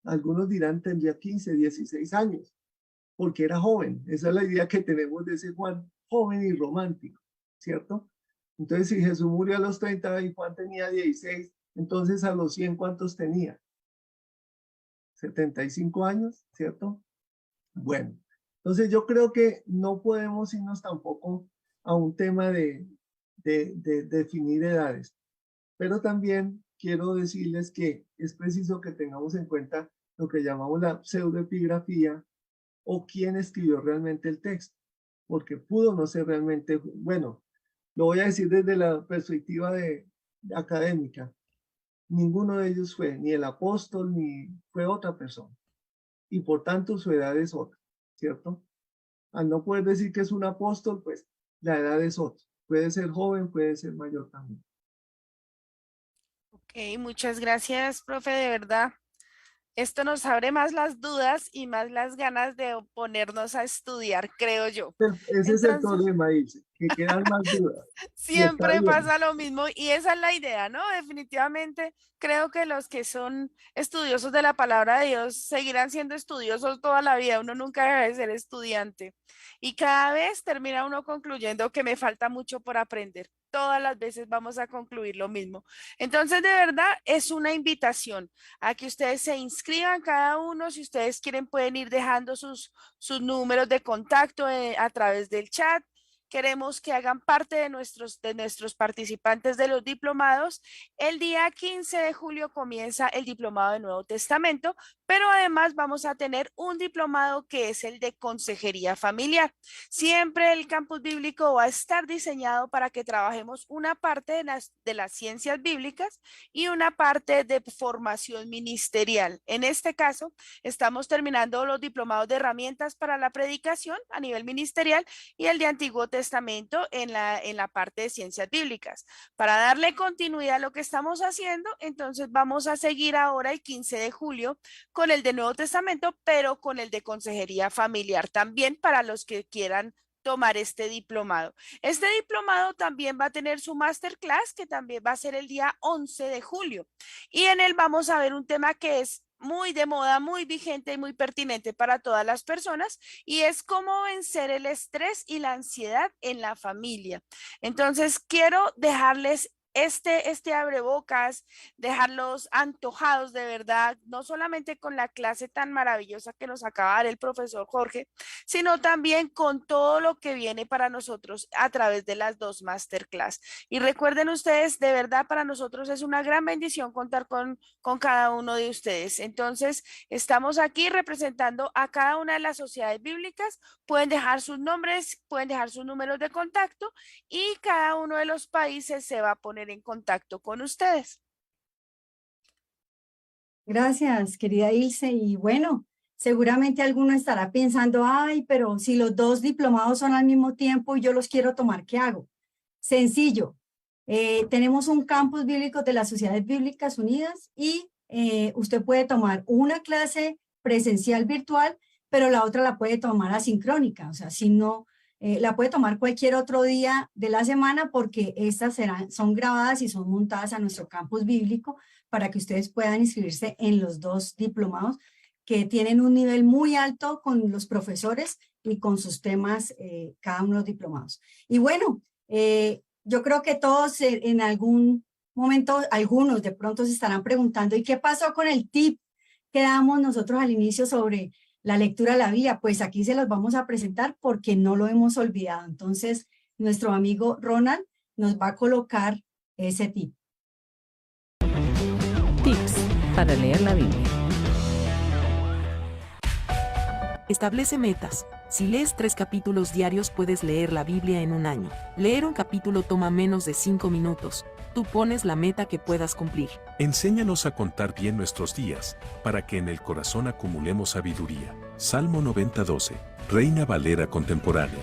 Algunos dirán tendría 15, 16 años, porque era joven. Esa es la idea que tenemos de ese Juan, joven y romántico, ¿cierto? Entonces, si Jesús murió a los 30 y Juan tenía 16, entonces a los 100, ¿cuántos tenía? 75 años, ¿cierto? Bueno, entonces yo creo que no podemos irnos tampoco a un tema de definir edades, pero también quiero decirles que es preciso que tengamos en cuenta lo que llamamos la pseudoepigrafía o quién escribió realmente el texto, porque pudo no ser realmente, bueno, lo voy a decir desde la perspectiva académica, ninguno de ellos fue ni el apóstol ni fue otra persona, y por tanto su edad es otra, ¿cierto? Al no poder decir que es un apóstol, pues la edad es otra, puede ser joven, puede ser mayor también. Ok, muchas gracias, profe, de verdad. Esto nos abre más las dudas y más las ganas de ponernos a estudiar, creo yo. Ese es el Entonces, problema, Ilse, que quedan más dudas, y está siempre bien. pasa lo mismo y esa es la idea, ¿no? Definitivamente creo que los que son estudiosos de la palabra de Dios seguirán siendo estudiosos toda la vida. Uno nunca deja de ser estudiante y cada vez termina uno concluyendo que me falta mucho por aprender. Todas las veces vamos a concluir lo mismo. Entonces, de verdad, es una invitación a que ustedes se inscriban cada uno. Si ustedes quieren, pueden ir dejando sus números de contacto a través del chat. Queremos que hagan parte de nuestros participantes de los diplomados. El día 15 de julio comienza el diplomado de Nuevo Testamento, pero además vamos a tener un diplomado que es el de consejería familiar. Siempre el campus bíblico va a estar diseñado para que trabajemos una parte de las ciencias bíblicas y una parte de formación ministerial. En este caso, estamos terminando los diplomados de herramientas para la predicación a nivel ministerial y el de Antiguo Testamento en la parte de ciencias bíblicas. Para darle continuidad a lo que estamos haciendo, entonces vamos a seguir ahora el 15 de julio con el de Nuevo Testamento, pero con el de consejería familiar también para los que quieran tomar este diplomado. Este diplomado también va a tener su masterclass, que también va a ser el día 11 de julio. Y en él vamos a ver un tema que es muy de moda, muy vigente y muy pertinente para todas las personas, y es cómo vencer el estrés y la ansiedad en la familia. Entonces, quiero dejarles este abrebocas, dejarlos antojados de verdad, no solamente con la clase tan maravillosa que nos acaba de dar el profesor Jorge, sino también con todo lo que viene para nosotros a través de las dos masterclass. Y recuerden ustedes, de verdad para nosotros es una gran bendición contar con cada uno de ustedes. Entonces, estamos aquí representando a cada una de las sociedades bíblicas. Pueden dejar sus nombres, pueden dejar sus números de contacto y cada uno de los países se va a poner en contacto con ustedes. Gracias, querida Ilse. Y bueno, seguramente alguno estará pensando, ay, pero si los dos diplomados son al mismo tiempo y yo los quiero tomar, ¿qué hago? Sencillo. Tenemos un campus bíblico de las Sociedades Bíblicas Unidas y usted puede tomar una clase presencial virtual, pero la otra la puede tomar asincrónica. O sea, si no, la puede tomar cualquier otro día de la semana porque estas son grabadas y son montadas a nuestro campus bíblico para que ustedes puedan inscribirse en los dos diplomados que tienen un nivel muy alto con los profesores y con sus temas, cada uno de los diplomados. Y bueno, yo creo que todos en algún momento, algunos de pronto se estarán preguntando, ¿y qué pasó con el tip que damos nosotros al inicio sobre la lectura de la Biblia? Pues aquí se los vamos a presentar porque no lo hemos olvidado. Entonces, nuestro amigo Ronald nos va a colocar ese tip. Tips para leer la Biblia. Establece metas. Si lees 3 capítulos diarios puedes leer la Biblia en un año. Leer un capítulo toma menos de 5 minutos. Tú pones la meta que puedas cumplir. Enséñanos a contar bien nuestros días, para que en el corazón acumulemos sabiduría. Salmo 90:12, Reina Valera contemporánea.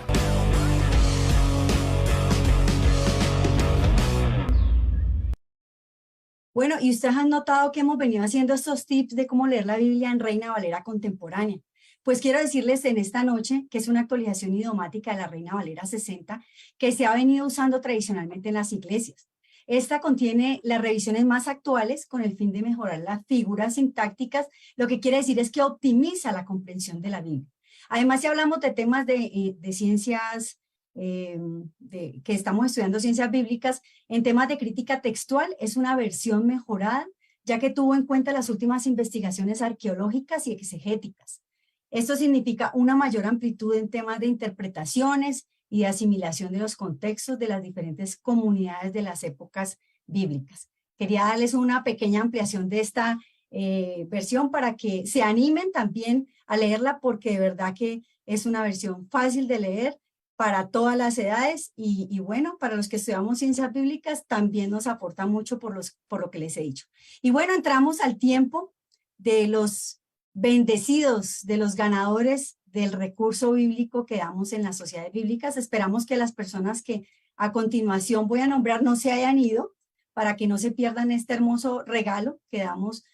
Bueno, y ustedes han notado que hemos venido haciendo estos tips de cómo leer la Biblia en Reina Valera contemporánea. Pues quiero decirles en esta noche que es una actualización idiomática de la Reina Valera 60 que se ha venido usando tradicionalmente en las iglesias. Esta contiene las revisiones más actuales con el fin de mejorar las figuras sintácticas, lo que quiere decir es que optimiza la comprensión de la Biblia. Además, si hablamos de temas de ciencias, que estamos estudiando ciencias bíblicas, en temas de crítica textual es una versión mejorada, ya que tuvo en cuenta las últimas investigaciones arqueológicas y exegéticas. Esto significa una mayor amplitud en temas de interpretaciones y de asimilación de los contextos de las diferentes comunidades de las épocas bíblicas. Quería darles una pequeña ampliación de esta versión para que se animen también a leerla, porque de verdad que es una versión fácil de leer para todas las edades y bueno, para los que estudiamos ciencias bíblicas también nos aporta mucho por lo que les he dicho. Y bueno, entramos al tiempo de los bendecidos, de los ganadores del recurso bíblico que damos en las sociedades bíblicas. Esperamos que las personas que a continuación voy a nombrar no se hayan ido, para que no se pierdan este hermoso regalo que damos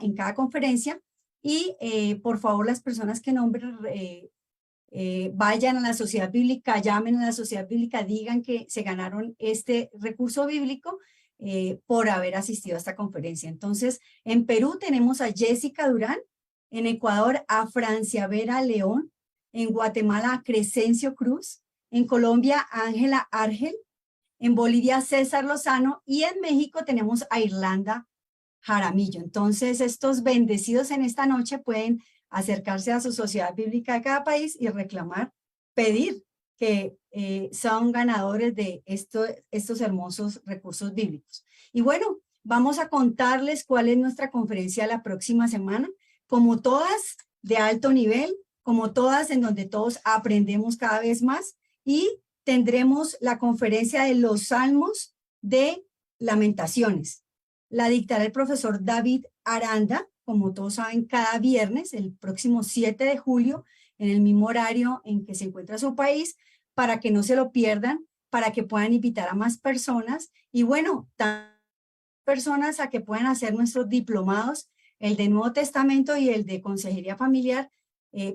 en cada conferencia. Y por favor, las personas que nombren, vayan a la sociedad bíblica, llamen a la sociedad bíblica, digan que se ganaron este recurso bíblico por haber asistido a esta conferencia. Entonces, en Perú tenemos a Jessica Durán, en Ecuador a Francia Vera León, en Guatemala a Crescencio Cruz, en Colombia a Ángela Argel, en Bolivia César Lozano y en México tenemos a Irlanda Jaramillo. Entonces, estos bendecidos en esta noche pueden acercarse a su sociedad bíblica de cada país y reclamar, pedir que son ganadores de estos hermosos recursos bíblicos. Y bueno, vamos a contarles cuál es nuestra conferencia la próxima semana. Como todas de alto nivel, como todas en donde todos aprendemos cada vez más, y tendremos la conferencia de los Salmos de Lamentaciones. La dictará el profesor David Aranda, como todos saben, cada viernes, el próximo 7 de julio, en el mismo horario en que se encuentra su país, para que no se lo pierdan, para que puedan invitar a más personas, y bueno, personas a que puedan hacer nuestros diplomados, el de Nuevo Testamento y el de Consejería Familiar,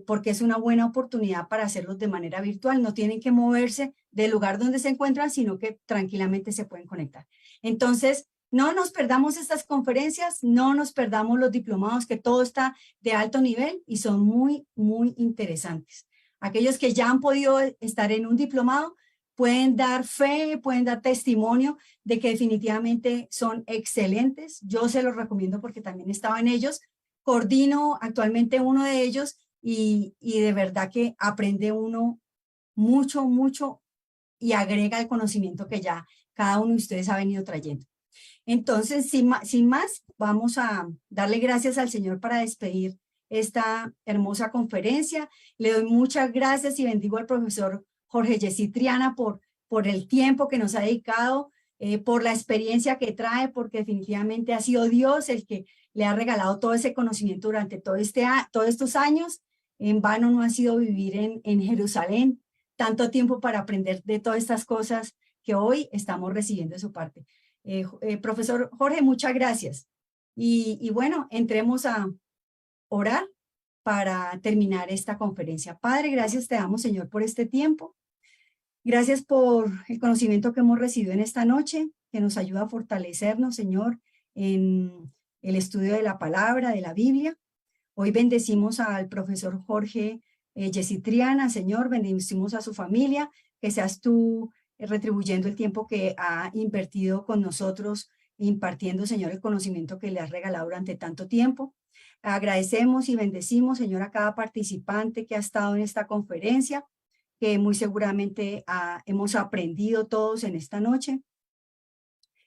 porque es una buena oportunidad para hacerlos de manera virtual. No tienen que moverse del lugar donde se encuentran, sino que tranquilamente se pueden conectar. Entonces, no nos perdamos estas conferencias, no nos perdamos los diplomados, que todo está de alto nivel y son muy, muy interesantes. Aquellos que ya han podido estar en un diplomado pueden dar fe, pueden dar testimonio de que definitivamente son excelentes. Yo se los recomiendo porque también estaba en ellos. Coordino actualmente uno de ellos y de verdad que aprende uno mucho, mucho y agrega el conocimiento que ya cada uno de ustedes ha venido trayendo. Entonces, sin más, vamos a darle gracias al Señor para despedir esta hermosa conferencia. Le doy muchas gracias y bendigo al profesor Jorge Yesí Triana por el tiempo que nos ha dedicado, por la experiencia que trae, porque definitivamente ha sido Dios el que le ha regalado todo ese conocimiento durante todos estos años. En vano no ha sido vivir en Jerusalén tanto tiempo para aprender de todas estas cosas que hoy estamos recibiendo de su parte. Profesor Jorge, muchas gracias. Y bueno, entremos a orar para terminar esta conferencia. Padre, gracias te damos, Señor, por este tiempo. Gracias por el conocimiento que hemos recibido en esta noche, que nos ayuda a fortalecernos, Señor, en el estudio de la palabra, de la Biblia. Hoy bendecimos al profesor Jorge Yesí Triana, Señor, bendecimos a su familia, que seas tú retribuyendo el tiempo que ha invertido con nosotros, impartiendo, Señor, el conocimiento que le has regalado durante tanto tiempo. Agradecemos y bendecimos, Señor, a cada participante que ha estado en esta conferencia, que muy seguramente hemos aprendido todos en esta noche.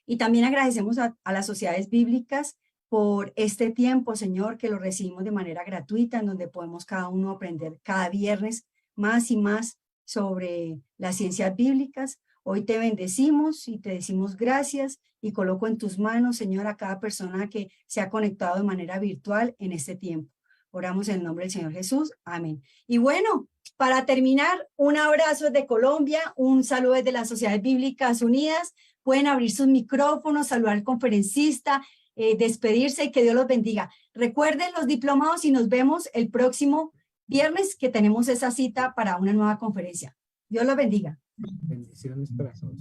Y también agradecemos a las sociedades bíblicas por este tiempo, Señor, que lo recibimos de manera gratuita, en donde podemos cada uno aprender cada viernes más y más sobre las ciencias bíblicas. Hoy te bendecimos y te decimos gracias y coloco en tus manos, Señor, a cada persona que se ha conectado de manera virtual en este tiempo. Oramos en el nombre del Señor Jesús. Amén. Y bueno, para terminar, un abrazo desde Colombia, un saludo desde las Sociedades Bíblicas Unidas. Pueden abrir sus micrófonos, saludar al conferencista, despedirse y que Dios los bendiga. Recuerden los diplomados y nos vemos el próximo viernes, que tenemos esa cita para una nueva conferencia. Dios los bendiga. Bendiciones para todos.